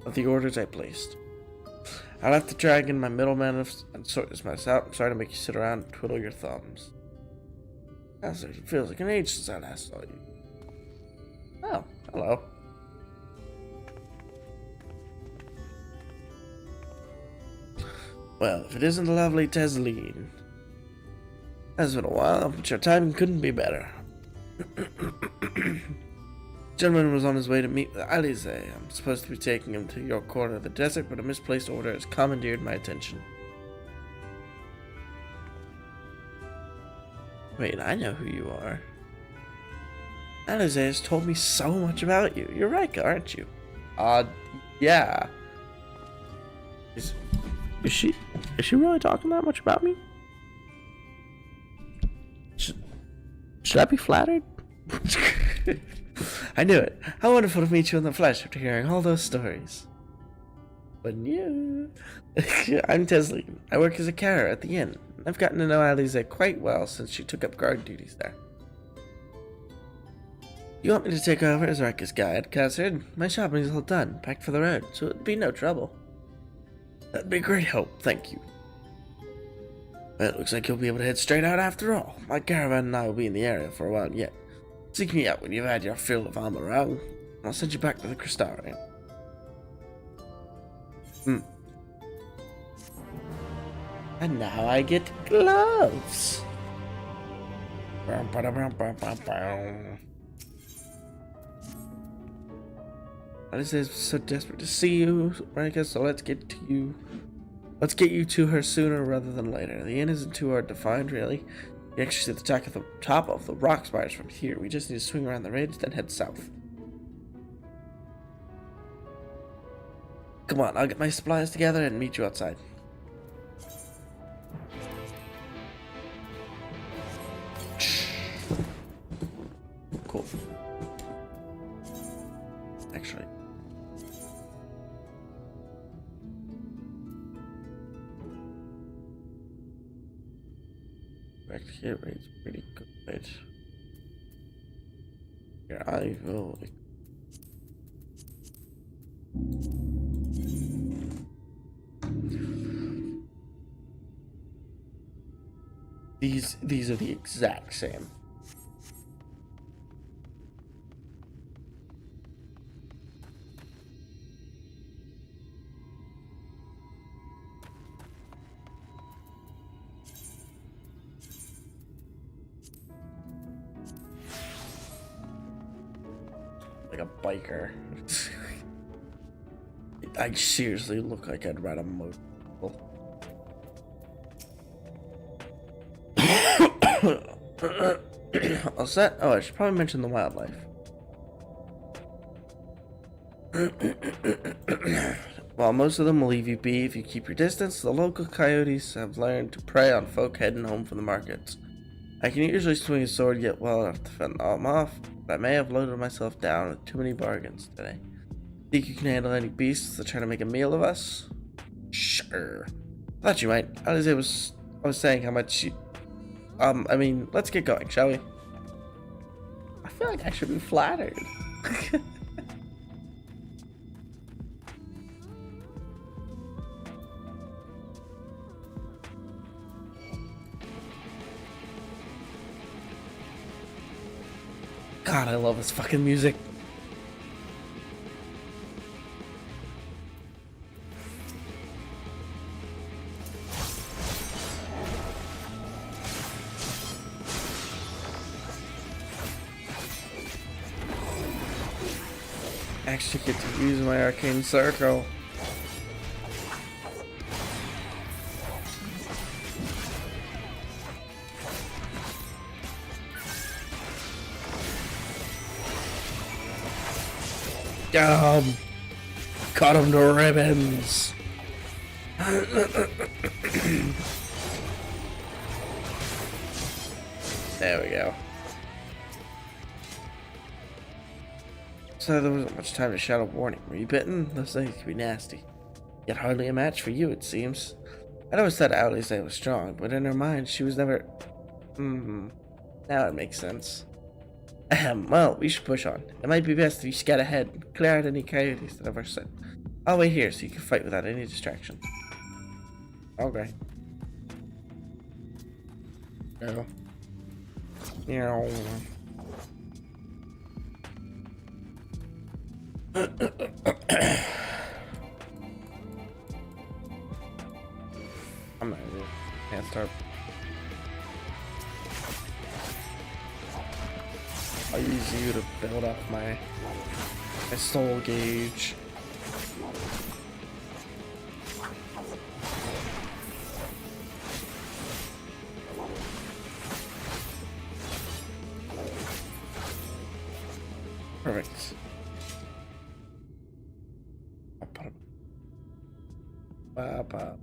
of the orders I placed. I'll have to drag in my middleman and sort this mess out. I'm sorry to make you sit around and twiddle your thumbs. It feels like an age since I last saw you. Oh, hello. Well, if it isn't the lovely Tesleen. It's been a while, but your timing couldn't be better. Gentleman was on his way to meet with Alize. I'm supposed to be taking him to your corner of the desert, but a misplaced order has commandeered my attention. Wait, I know who you are. Alize has told me so much about you. You're Ryka, aren't you? Yeah. Is she really talking that much about me? Should I be flattered? I knew it. How wonderful to meet you in the flesh after hearing all those stories. But you... I'm Tesley. I work as a carer at the inn. I've gotten to know Alize quite well since she took up guard duties there. You want me to take over as Ryka's guide, Cassard? My shopping is all done, packed for the road, so it'd be no trouble. That'd be a great help, thank you. Well, it looks like you'll be able to head straight out after all. My caravan and I will be in the area for a while yet. Seek me out when you've had your fill of Amarang, and I'll send you back to the Crystarium. And now I get gloves. Alice is so desperate to see you, Ryka, so let's get you to her sooner rather than later. The inn isn't too hard to find, really. You actually see the top of the rock spires from here. We just need to swing around the ridge, then head south. Come on, I'll get my supplies together and meet you outside. Cool. Actually. Back here rate's pretty good. Here, I will. These are the exact same. Like a biker. I seriously look like I'd ride a motorcycle. All set? Oh, I should probably mention the wildlife. While most of them will leave you be if you keep your distance, the local coyotes have learned to prey on folk heading home from the markets. I can usually swing a sword yet well enough to fend them off, but I may have loaded myself down with too many bargains today. Think you can handle any beasts that try to make a meal of us? Sure. Thought you might. I was saying how much you... I mean, let's get going, shall we? I feel like I should be flattered. God, I love this fucking music. Actually get to use my arcane circle. Got him! Cut him to ribbons! There we go. So there wasn't much time to shout a warning. Were you bitten? Those things can be nasty. Yet hardly a match for you, it seems. I'd always thought Alize was strong, but in her mind, she was never... Now it makes sense. Well, we should push on. It might be best if you scout ahead and clear out any coyotes that have our scent. I'll wait here so you can fight without any distraction. Okay. No. Meow. I'm not really. Can't start. I'll use you to build up my soul gauge. Perfect. I'll put him.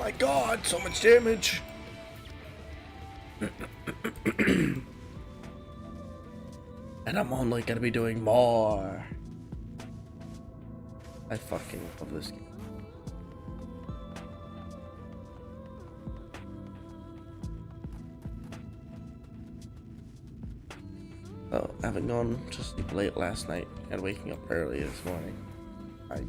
my god, so much damage! And I'm only gonna be doing more. I fucking love this game. Oh, having gone to sleep late last night and waking up early this morning, I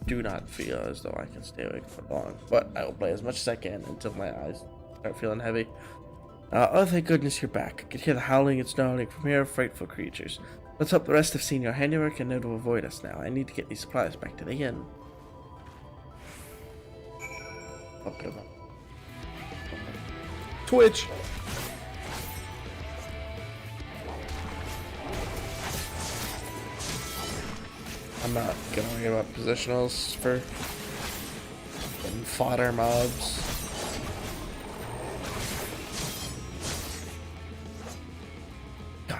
do not feel as though I can stay awake for long, but I will play as much as I can until my eyes start feeling heavy. Oh, thank goodness you're back. I could hear the howling and snarling from here, frightful creatures. Let's hope the rest have seen your handiwork and know to avoid us now. I need to get these supplies back to the inn. Okay. Twitch! I'm not gonna worry about positionals for fodder mobs. God.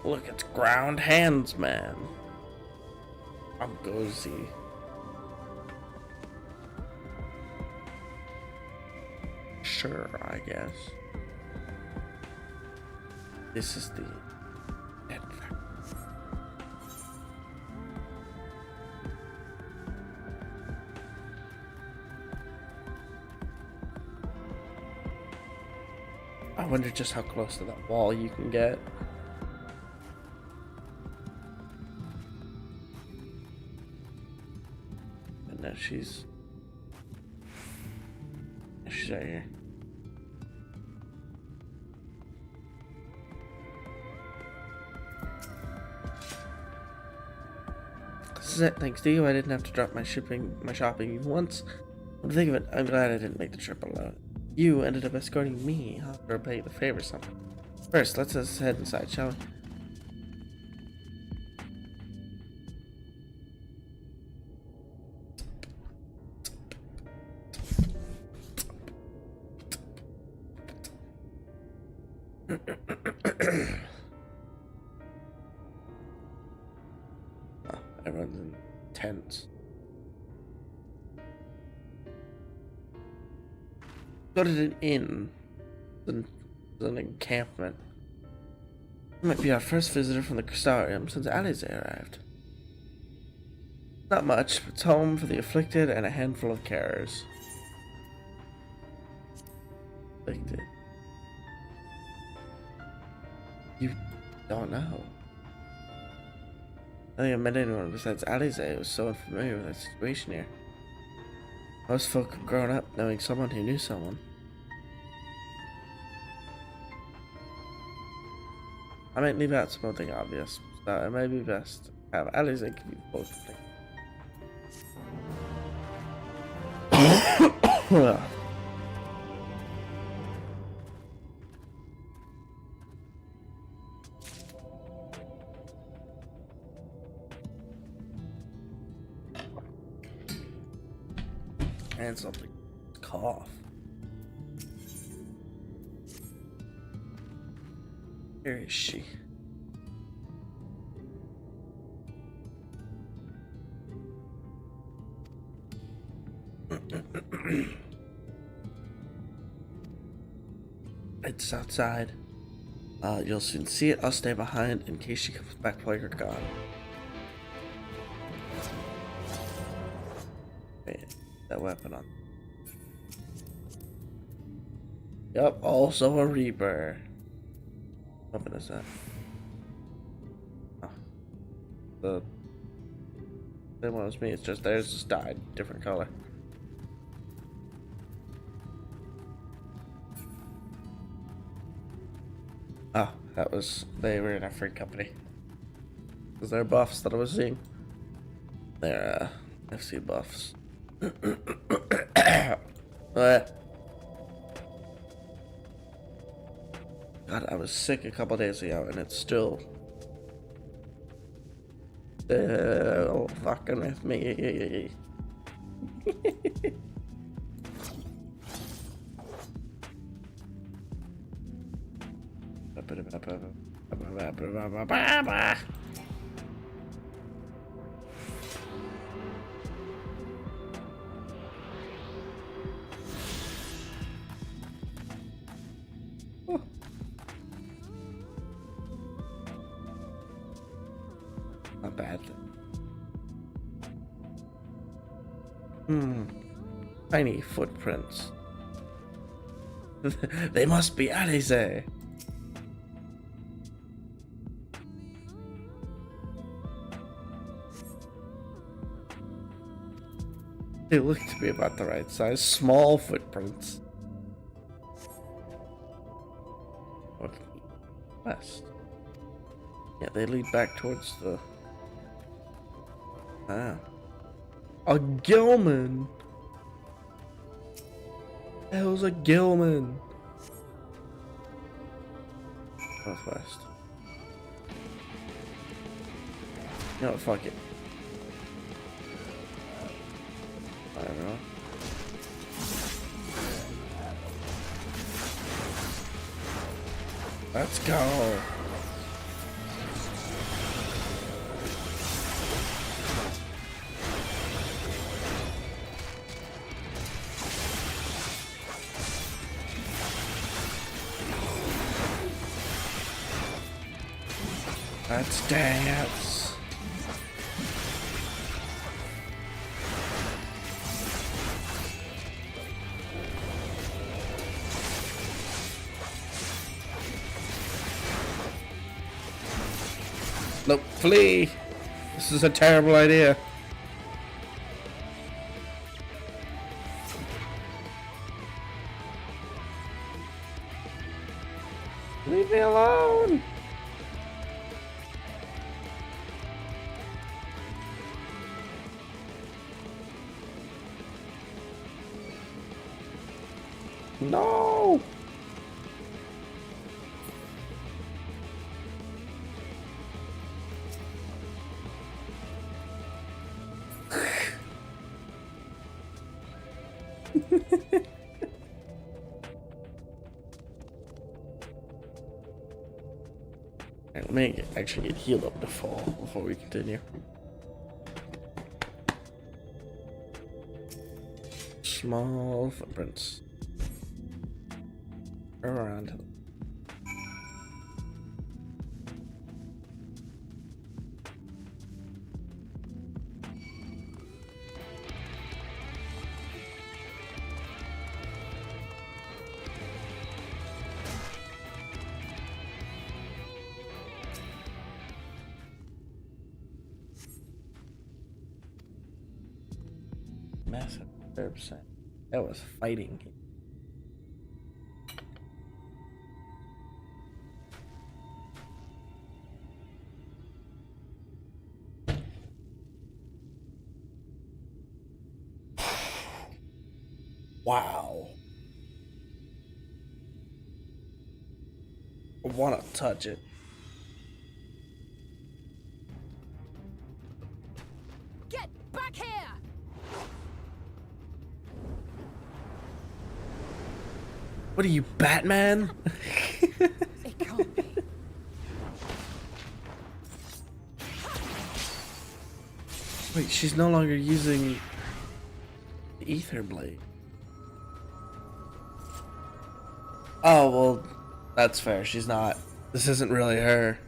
Look, it's ground hands, man. I'm gozy. Sure, I guess. This is the dead fact. I wonder just how close to that wall you can get. She's right here. This is it. Thanks to you, I didn't have to drop my shopping even once. When I think of it, I'm glad I didn't make the trip alone. You ended up escorting me. I'll have to repay the favor sometime. First, let's head inside, shall we? Oh, everyone's in tents. Go to an inn. An encampment. You might be our first visitor from the Crystarium since Alize arrived. Not much, but it's home for the afflicted and a handful of carers. Afflicted. You don't know. I think I met anyone besides Alize who was so unfamiliar with that situation here. Most folk have grown up knowing someone who knew someone. I might leave out something obvious, so it may be best to have Alize give you both things. And something. Cough. Where is she? It's outside. You'll soon see it. I'll stay behind in case she comes back while you're gone. Wait, that weapon on. Yep, also a Reaper. What weapon is that? Oh. The same one as me, it's just theirs just died. Different color. Oh, that was, they were in a free company. Because they're buffs that I was seeing. They're, FC buffs. God, I was sick a couple days ago and it's still Still fucking with me. Not bad. Tiny footprints. They must be Alize. They look to be about the right size. Small footprints. West. Yeah, they lead back towards the... Ah. A Gilman! The hell's a Gilman? Northwest. You know what, fuck it. I don't know. Let's go. Let's dance. Nope, flee! This is a terrible idea. Leave me alone! No! Let me actually get healed up to fall before we continue. Small footprints. Around. Massive 30%. That was fighting. Wow. I want to touch it. Get back here! What are you, Batman? It can't be. Wait, she's no longer using the ether blade. Oh, well, that's fair. She's not. This isn't really her.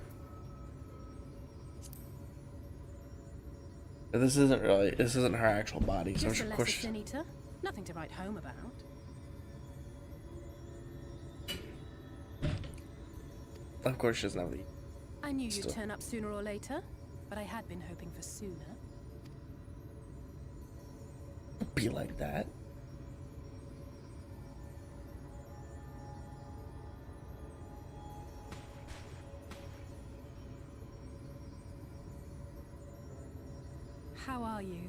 This isn't her actual body, so Just a of lesser course. sin eater. Nothing to write home about. Of course, she doesn't have the. I knew you'd Still. turn up sooner or later, but I had been hoping for sooner. Be like that. How are you?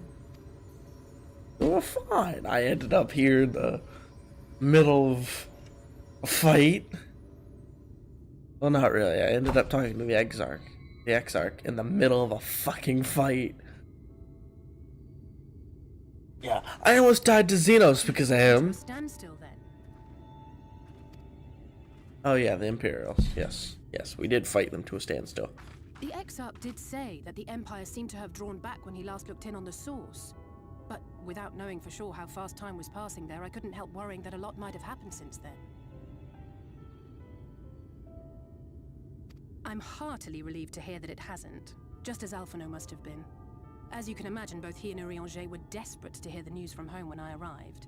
Well, fine. I ended up here in the middle of a fight. Well, not really. I ended up talking to the Exarch. the Exarch in the middle of a fucking fight. Yeah, I almost died to Xenos because of him. Standstill then. Oh yeah, the Imperials. Yes, yes, we did fight them to a standstill. The Exarch did say that the Empire seemed to have drawn back when he last looked in on the source. But without knowing for sure how fast time was passing there, I couldn't help worrying that a lot might have happened since then. I'm heartily relieved to hear that it hasn't, just as Alphino must have been. As you can imagine, both he and Urianger were desperate to hear the news from home when I arrived.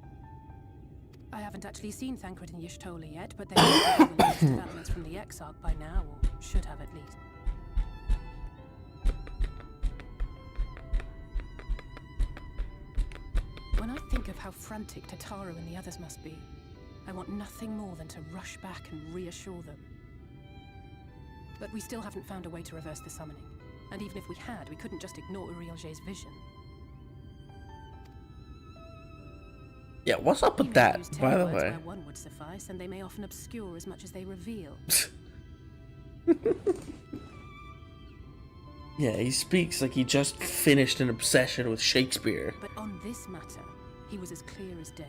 I haven't actually seen Thancred and Y'shtola yet, but they have the latest developments from the Exarch by now, or should have at least. When I think of how frantic Tataru and the others must be, I want nothing more than to rush back and reassure them. But we still haven't found a way to reverse the summoning. And even if we had, we couldn't just ignore Urianger's vision. Yeah, what's up with that, by the way? Where one would suffice, and they may often obscure as much as they reveal. Yeah, he speaks like he just finished an obsession with Shakespeare. But on this matter, he was as clear as day.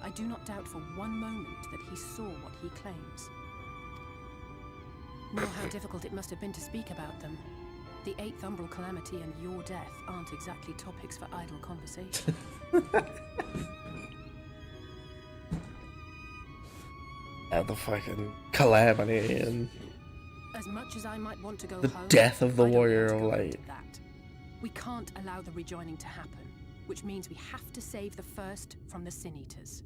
I do not doubt for one moment that he saw what he claims. Nor how difficult it must have been to speak about them. The 8th Umbral Calamity and your death aren't exactly topics for idle conversation. The fucking calamity and as much as I might want to go the home, death of the I don't Warrior want of to go Light. into that. We can't allow the rejoining to happen, which means we have to save the first from the Sin Eaters.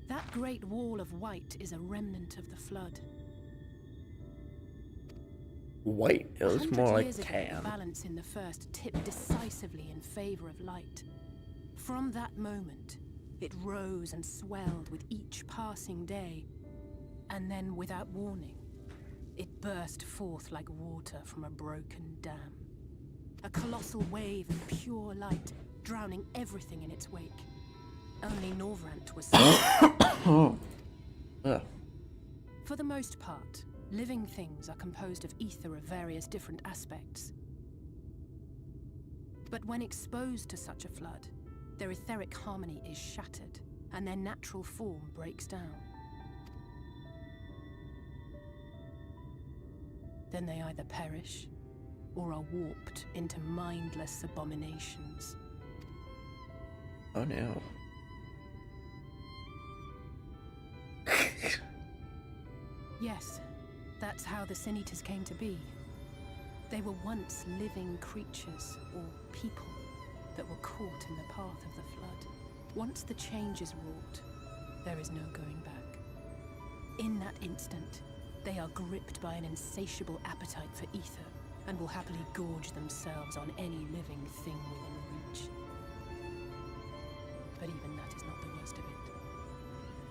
That great wall of white is a remnant of the flood. White? It was 100 more like years ago, tan. the balance in the first tipped decisively in favor of light. From that moment, it rose and swelled with each passing day, and then, without warning, it burst forth like water from a broken dam. A colossal wave of pure light, drowning everything in its wake. Only Norvrant was For the most part, living things are composed of ether of various different aspects. But when exposed to such a flood, their etheric harmony is shattered, and their natural form breaks down. Then they either perish, or are warped into mindless abominations. Oh no. Yes, that's how the Sin Eaters came to be. They were once living creatures, or people, that were caught in the path of the flood. Once the change is wrought, there is no going back. In that instant, they are gripped by an insatiable appetite for ether, and will happily gorge themselves on any living thing within reach. But even that is not the worst of it.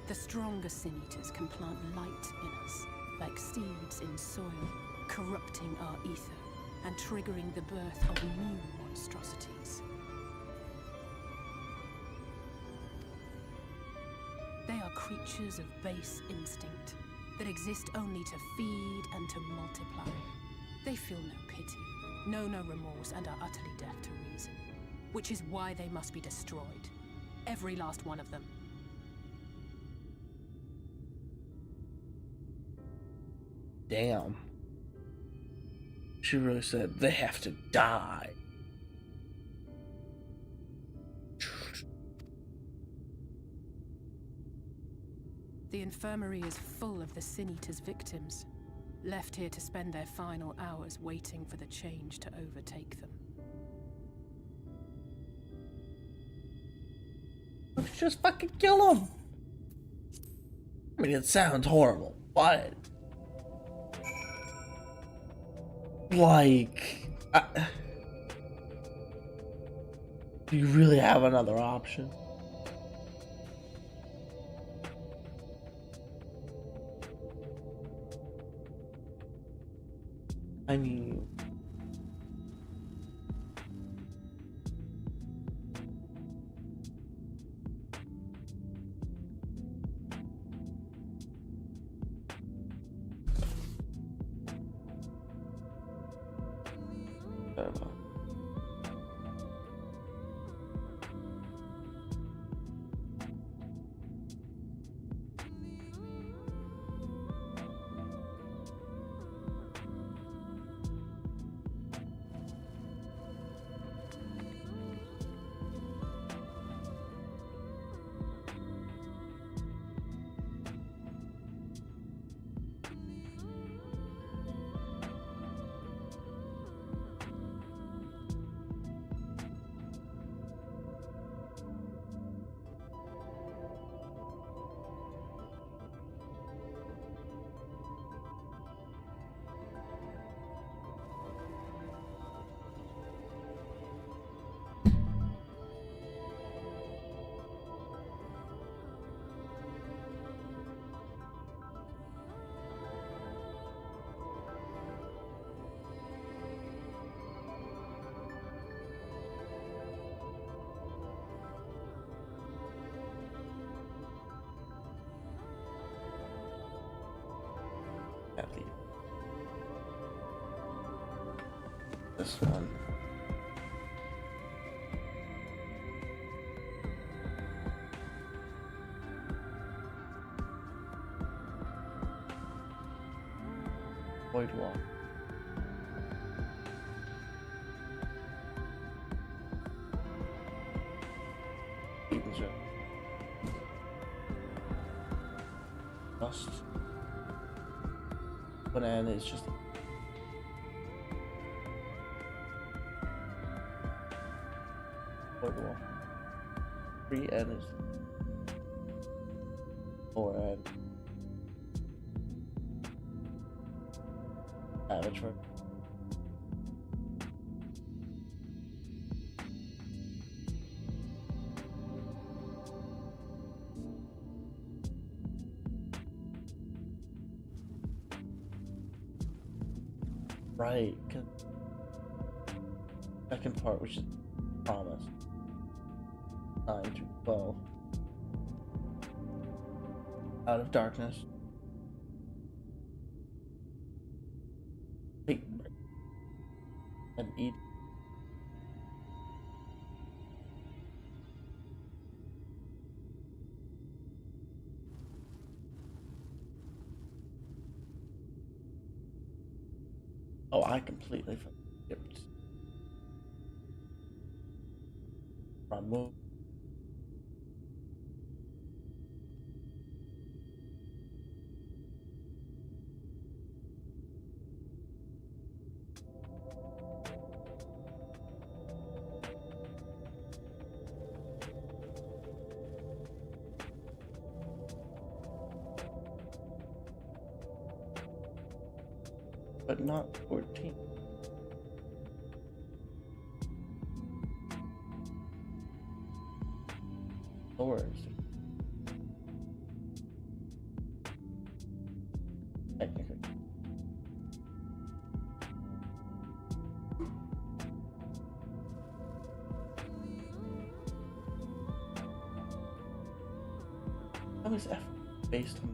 The stronger Sin Eaters can plant light in us, like seeds in soil, corrupting our ether, and triggering the birth of new monstrosities. They are creatures of base instinct, that exist only to feed and to multiply. They feel no pity, know no remorse, and are utterly deaf to reason. Which is why they must be destroyed. Every last one of them. Damn. She really said they have to die. The infirmary is full of the Sin Eaters' victims, left here to spend their final hours waiting for the change to overtake them. Let's just fucking kill them. I mean, it sounds horrible, but like, do you really have another option? I mean, at least. This one. Void wall. Dust. One end is just void wall. 3 end is 4 end. Average work. Right, second part, which is promise. 9 through 12. Out of darkness. Take and eat. Oh, I completely skipped. Remove. But not 14. Doors. Technically. How is F based on?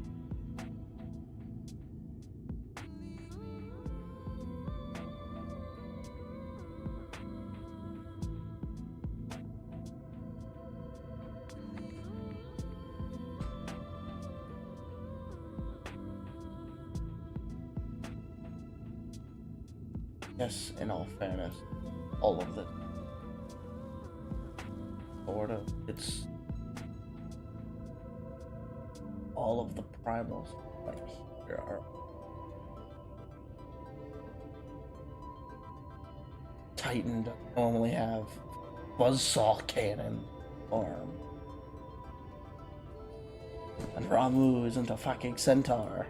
Yes, in all fairness, all of it. Sort of. It's all of the primals right here are Titan don't normally have buzzsaw cannon arm. And Ramu isn't a fucking centaur.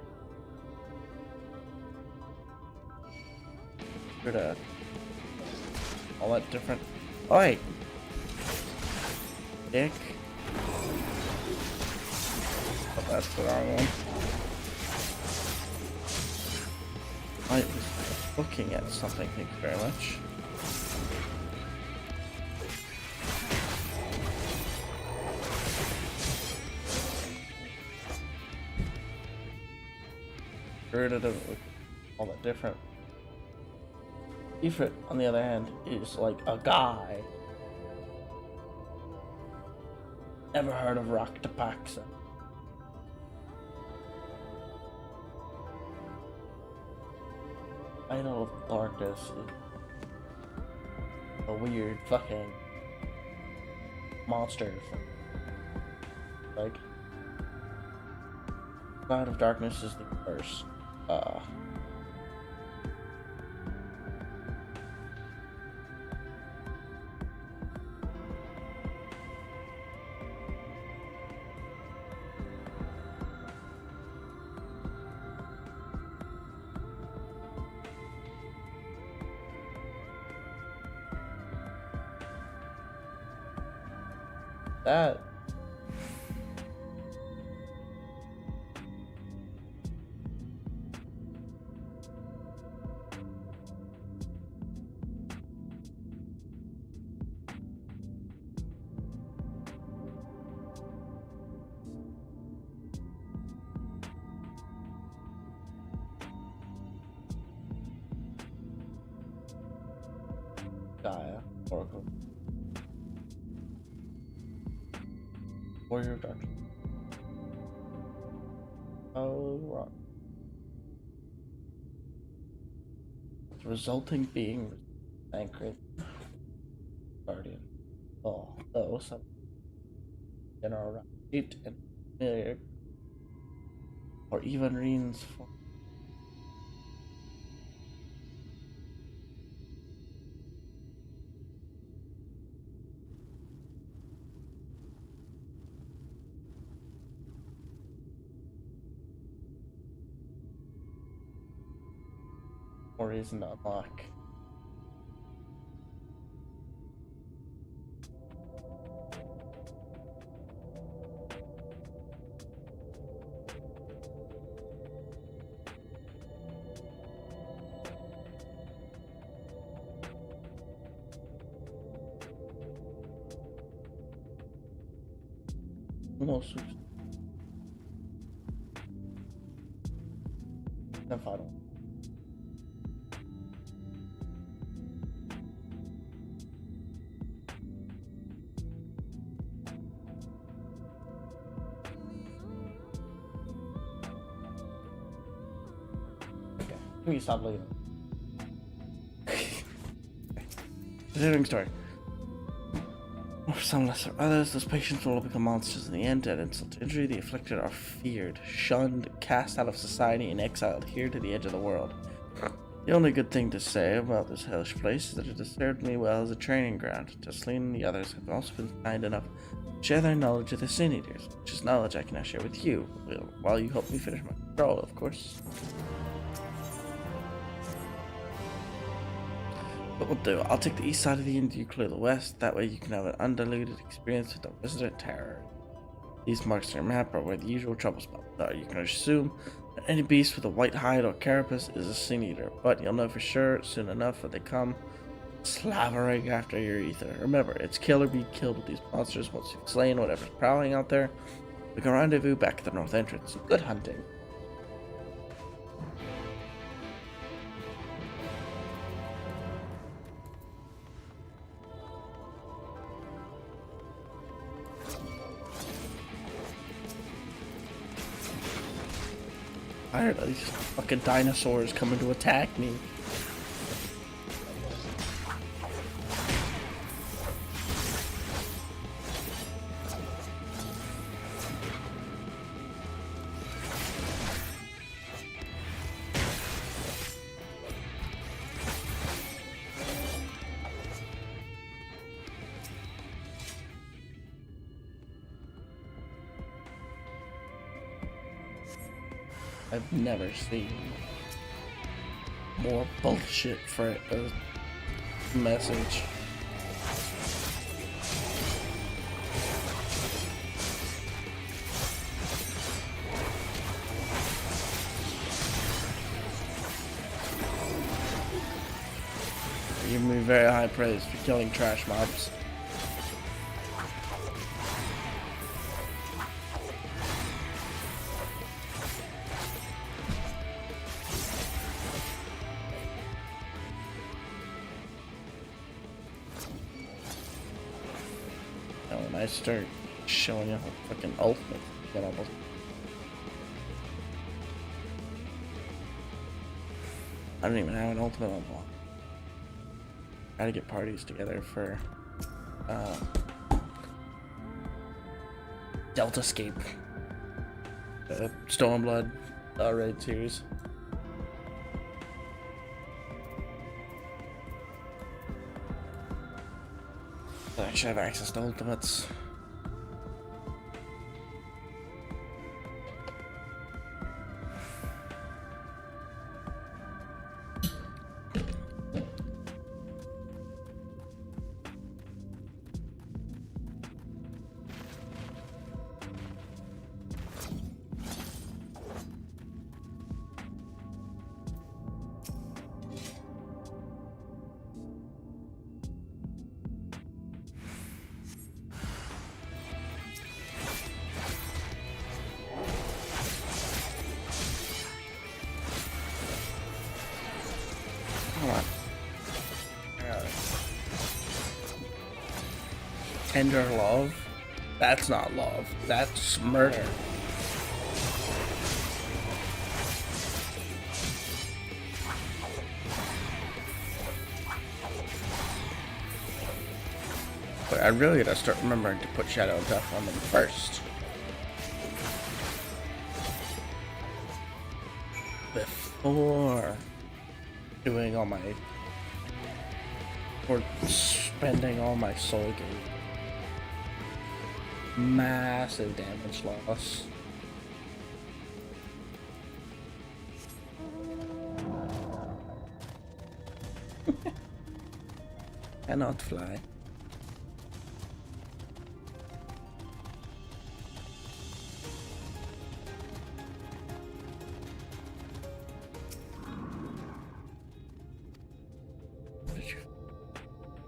All that different. Oi! Dick. Oh, that's the wrong one. I was looking at something, thank you very much. It doesn't look all that different. Ifrit, on the other hand, is like a guy. Never heard of Ryka Palladium. Idol of Darkness is a weird fucking monster. Like, God of Darkness is the curse. That Gaia, Oracle. Warrior of Darkness. Oh, rock. The resulting being anchored guardian. Oh, some general right and familiar, or even Reen's form. More reason to unlock. No suits. Then final. Okay, can you stop looking? Continuing story. For some lesser others, those patients will become monsters in the end. At insult to injury, the afflicted are feared, shunned, cast out of society, and exiled here to the edge of the world. The only good thing to say about this hellish place is that it has served me well as a training ground. Tesleen and the others have also been kind enough to share their knowledge of the Sin Eaters, which is knowledge I can now share with you, while you help me finish my patrol, of course. But we'll do. I'll take the east side of the Inn, you clear the west. That way you can have an undiluted experience with the resident terror. These marks on your map are where the usual trouble spots are. You can assume that any beast with a white hide or carapace is a Sin Eater, but you'll know for sure soon enough when they come slavering after your ether. Remember, it's kill or be killed with these monsters. Once you've slain whatever's prowling out there, we can rendezvous back at the north entrance. Good hunting. I heard these fucking dinosaurs coming to attack me. I've never seen more bullshit for a message. You give me very high praise for killing trash mobs. I start showing you how fucking ultimate get almost. I don't even have an ultimate unlock. Gotta get parties together for Delta Scape, Stormblood raid series. I should have access to ultimates. tender love? That's not love. That's murder. But I really gotta start remembering to put Shadow and Death on them first. Before doing all my... or spending all my soul gain. Massive damage loss. Cannot fly.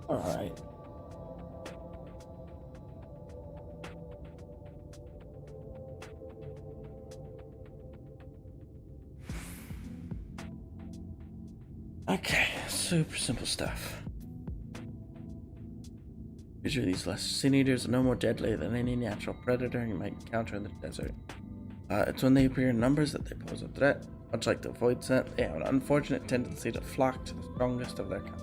All right. Okay, super simple stuff. Usually these less sin eaters are no more deadly than any natural predator you might encounter in the desert. It's when they appear in numbers that they pose a threat. Much like the void scent, they have an unfortunate tendency to flock to the strongest of their kind.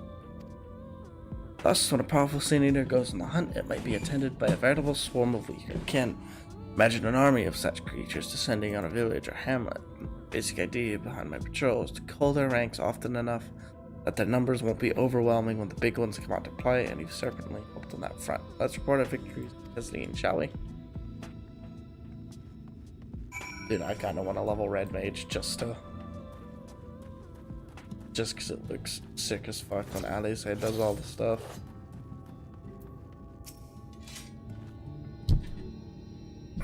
Thus, when a powerful sin eater goes on the hunt, it might be attended by a veritable swarm of weaker kin. Imagine an army of such creatures descending on a village or hamlet. The basic idea behind my patrol is to cull their ranks often enough that their numbers won't be overwhelming when the big ones come out to play, and you've certainly helped on that front. Let's report our victories as lean, shall we? Dude, I kinda want a level red mage just because it looks sick as fuck when Alice does all the stuff.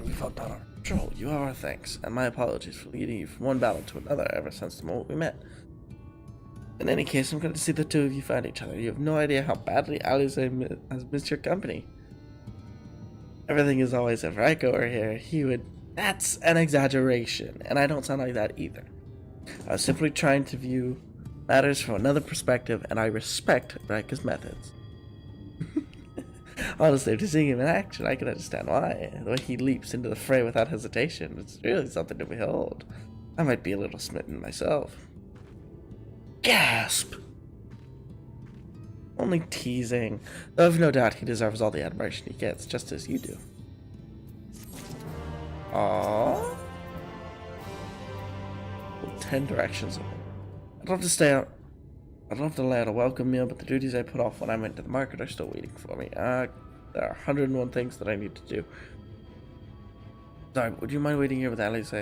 We've all done our patrol. You are our thanks, and my apologies for leading you from one battle to another ever since the moment we met. In any case, I'm glad to see the two of you find each other. You have no idea how badly Alice has missed your company. Everything is always if Ryka were here, he would... That's an exaggeration, and I don't sound like that either. I was simply trying to view matters from another perspective, and I respect Ryka's methods. Honestly, after seeing him in action, I can understand why. The way he leaps into the fray without hesitation, it's really something to behold. I might be a little smitten myself. Gasp! Only teasing. Though I've no doubt he deserves all the admiration he gets, just as you do. Aww. 10 directions. I'd love to stay out. I'd love to lay out a welcome meal, but the duties I put off when I went to the market are still waiting for me. There are 101 things that I need to do. Sorry, would you mind waiting here with Alice?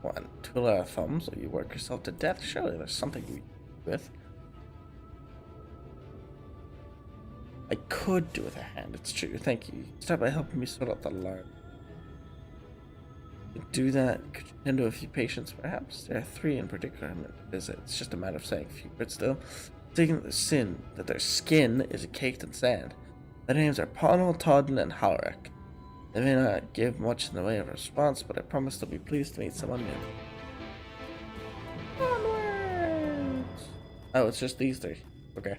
One, twiddle our thumbs, or you work yourself to death? Surely there's something you with. I could do with a hand, it's true. Thank you. Start by helping me sort out the alarm. Do that. Could you tend to a few patients, perhaps? There are 3 in particular I'm meant to visit. It's just a matter of saying a few words to them. Thinking that their skin is caked in sand. Their names are Ponel, Todden, and Halric. They may not give much in the way of a response, but I promise they'll be pleased to meet someone new. Onwards! Oh, it's just these 3. Okay.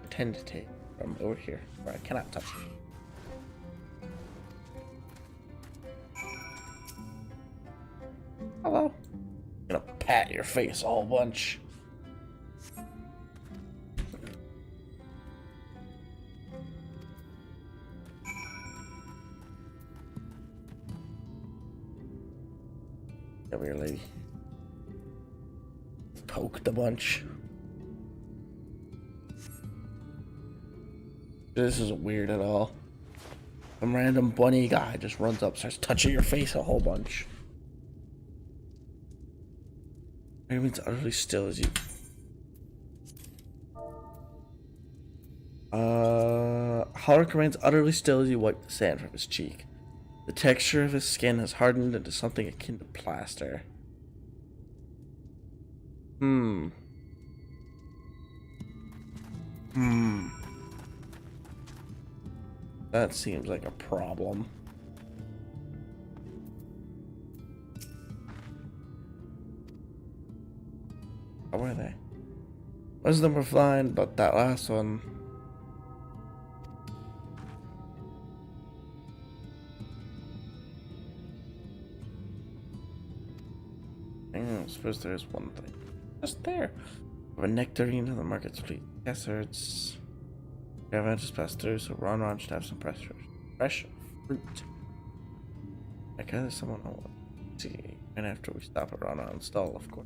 Tend to take from over here, where I cannot touch it. Hello. I'm gonna pat your face a whole bunch. Come here, lady. Poked a bunch. This isn't weird at all. Some random bunny guy just runs up, starts touching your face a whole bunch. Remains utterly still as you. Halric remains utterly still as you wipe the sand from his cheek. The texture of his skin has hardened into something akin to plaster. That seems like a problem. How were they? Most of them were fine, but that last one. I suppose there is one thing. Just there. A nectarine in the market's fleet. Deserts. Caravan just passed through, so Ron should have some fresh fruit. Okay, there's someone I want to see. And after we stop at Ron stall, of course.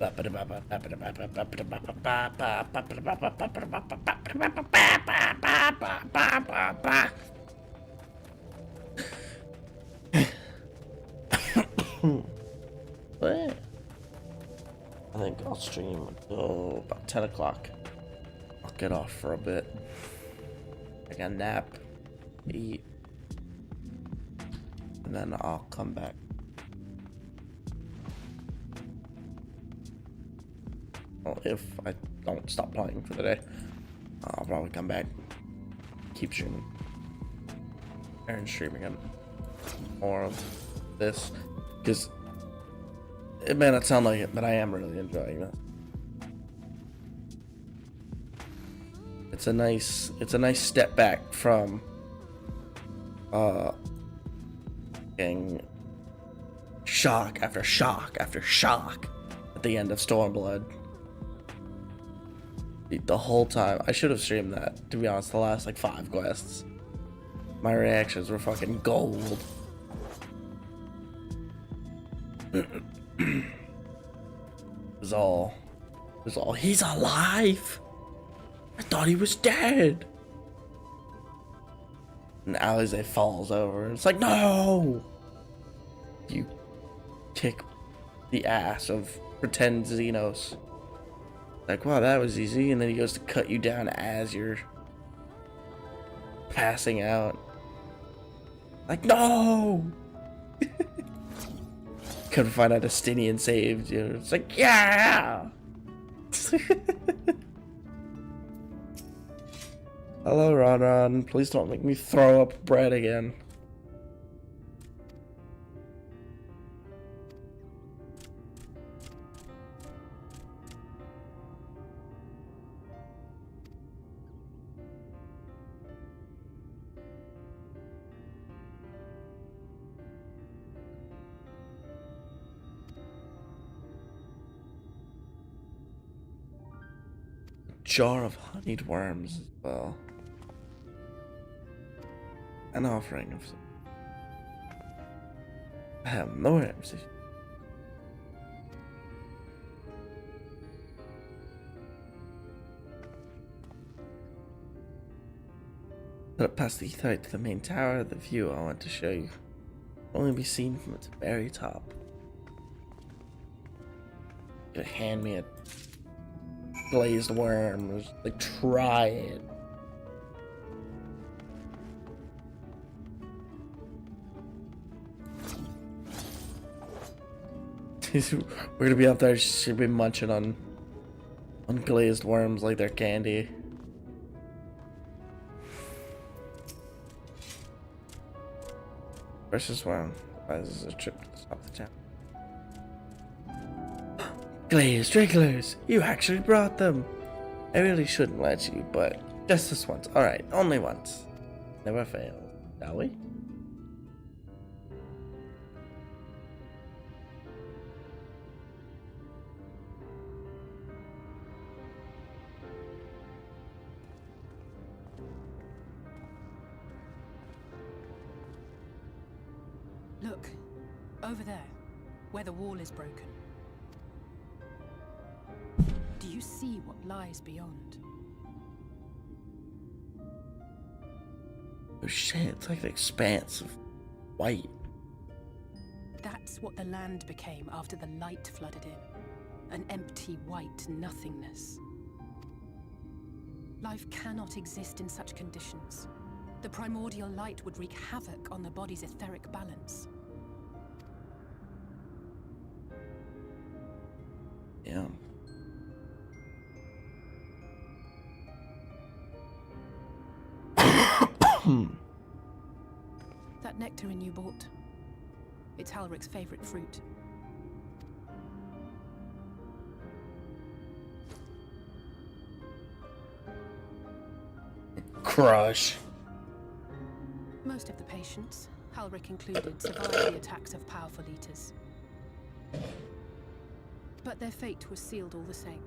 What? I think I'll stream until about 10 o'clock. I'll get off for a bit. Take a nap, eat, and then I'll come back. Well, if I don't stop playing for the day, I'll probably come back, keep streaming, and streaming again. More of this, because it may not sound like it, but I am really enjoying this. It's a nice step back from getting shock after shock after shock at the end of Stormblood. The whole time. I should have streamed that, to be honest. The last like 5 quests, my reactions were fucking gold. It was all he's alive. I thought he was dead. And Alize falls over and it's like, no! You kick the ass of pretend Xenos. Like, wow, that was easy. And then he goes to cut you down as you're passing out. Like, no! Couldn't find out Estinian saved you. It's like, yeah! Hello, Ron. Please don't make me throw up bread again. Jar of honeyed worms as well. An offering of some. I have no worms. Let it past the ether to the main tower. The view I want to show you will only be seen from its very top. You're gonna hand me a glazed worm. Like, try it. We're gonna be out there. She'll be munching on glazed worms like they're candy. Versus worm. This is a trip to the top of the town. Glazed stragglers! You actually brought them! I really shouldn't let you, but just this once. Alright, only once. Never fail. Shall we? Look, over there, where the wall is broken. Do you see what lies beyond? Oh shit, it's like the expanse of white. That's what the land became after the light flooded in. An empty white nothingness. Life cannot exist in such conditions. The primordial light would wreak havoc on the body's etheric balance. Yeah. That nectarine you bought, it's Halric's favorite fruit. Crush. Most of the patients, Halric included, survived the attacks of powerful eaters. But their fate was sealed all the same.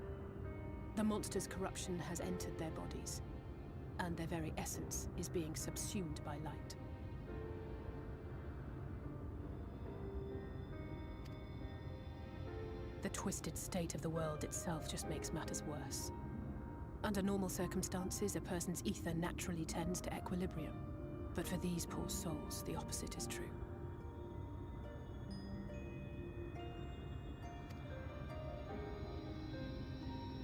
The monster's corruption has entered their bodies, and their very essence is being subsumed by light. The twisted state of the world itself just makes matters worse. Under normal circumstances, a person's ether naturally tends to equilibrium. But for these poor souls, the opposite is true.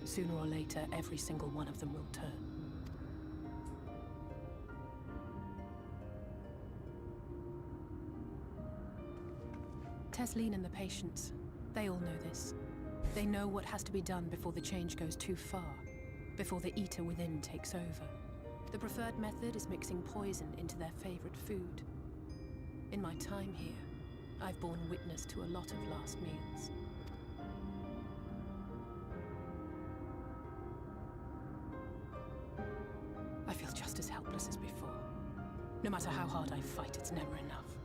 Sooner or later, every single one of them will turn. Tesleen and the patients, they all know this. They know what has to be done before the change goes too far, before the eater within takes over. The preferred method is mixing poison into their favorite food. In my time here, I've borne witness to a lot of last meals. I feel just as helpless as before. No matter how hard I fight, it's never enough.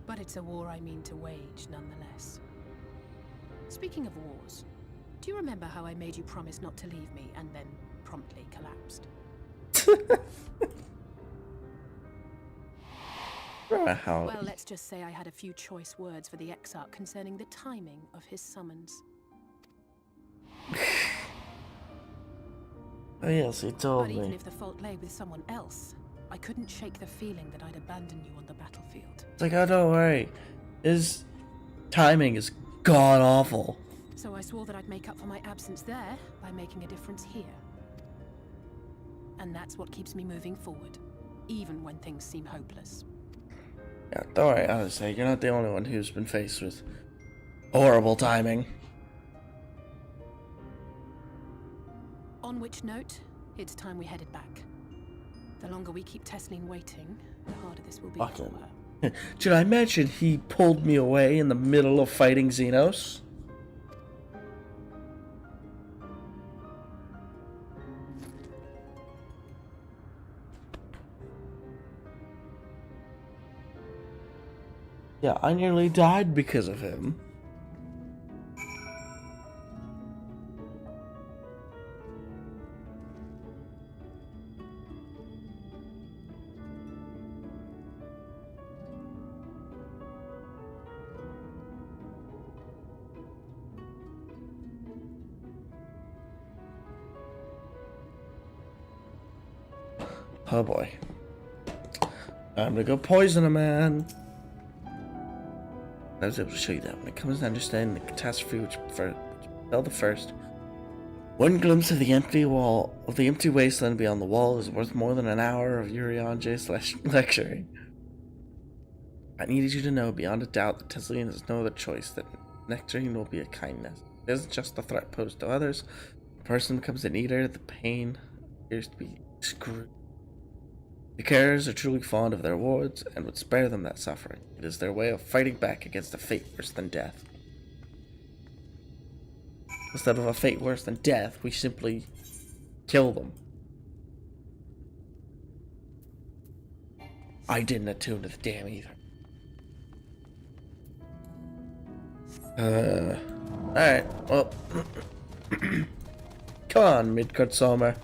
But it's a war I mean to wage, nonetheless. Speaking of wars, do you remember how I made you promise not to leave me and then promptly collapsed? Well, let's just say I had a few choice words for the Exarch concerning the timing of his summons. Oh yes, he told me. me. But even if the fault lay with someone else, I couldn't shake the feeling that I'd abandon you on the battlefield. It's like, oh, don't worry. His timing is god-awful. So I swore that I'd make up for my absence there by making a difference here. And that's what keeps me moving forward, even when things seem hopeless. Yeah, don't worry, honestly, you're not the only one who's been faced with horrible timing. On which note, it's time we headed back. The longer we keep Tesleen waiting, the harder this will be for her. Should I mention he pulled me away in the middle of fighting Xenos? Yeah, I nearly died because of him. Oh boy. I'm gonna go poison a man. I was able to show you that when it comes to understanding the catastrophe which fell the first. One glimpse of the empty wasteland beyond the wall is worth more than an hour of Urianje's lecturing. I needed you to know beyond a doubt that Tesleen has no other choice, that nectarine will be a kindness. It isn't just the threat posed to others. The person becomes an eater, the pain appears to be screwed. The carers are truly fond of their wards and would spare them that suffering. It is their way of fighting back against a fate worse than death. Instead of a fate worse than death, we simply kill them. I didn't attune to the damn either. Alright, well. Come on, Midgard Sommer.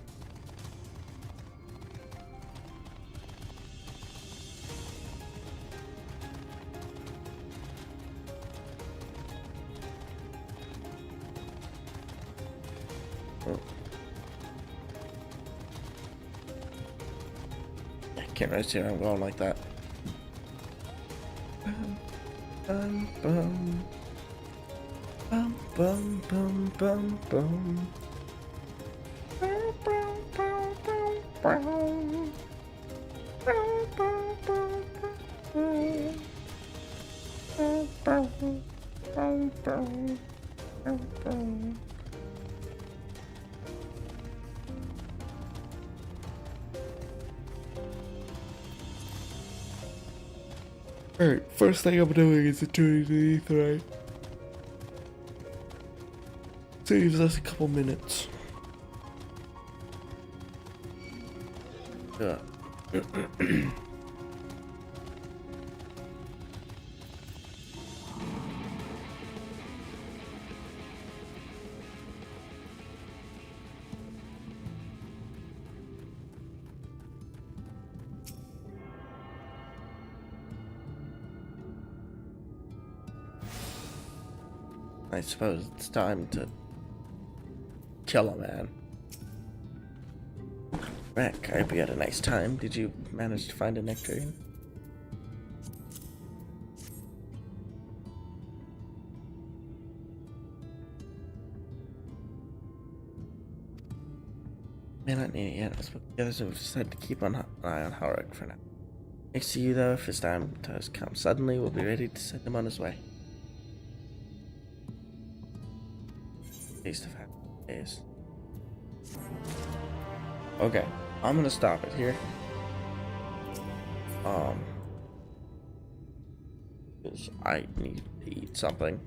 Can't really see where I'm going like that. Bum, bum, bum, bum, bum, bum, bum. Alright, first thing I'm doing is attuning to the ether. Saves us a couple minutes. Yeah. I suppose it's time to kill a man. Rick, I hope you had a nice time. Did you manage to find a nectarine? May not need it yet. Let's put together, so we've decided to keep an eye on Howard for now. Thanks to you, though, if his time does come suddenly, we'll be ready to send him on his way. Taste of happy days. Okay, I'm gonna stop it here. Because I need to eat something.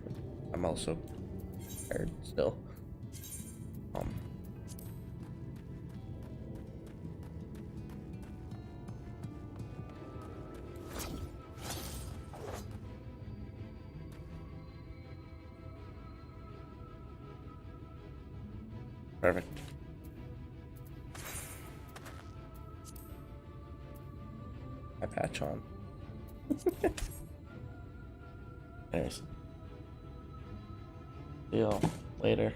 I'm also tired still. Perfect. My patch on. Anyways. See y'all later.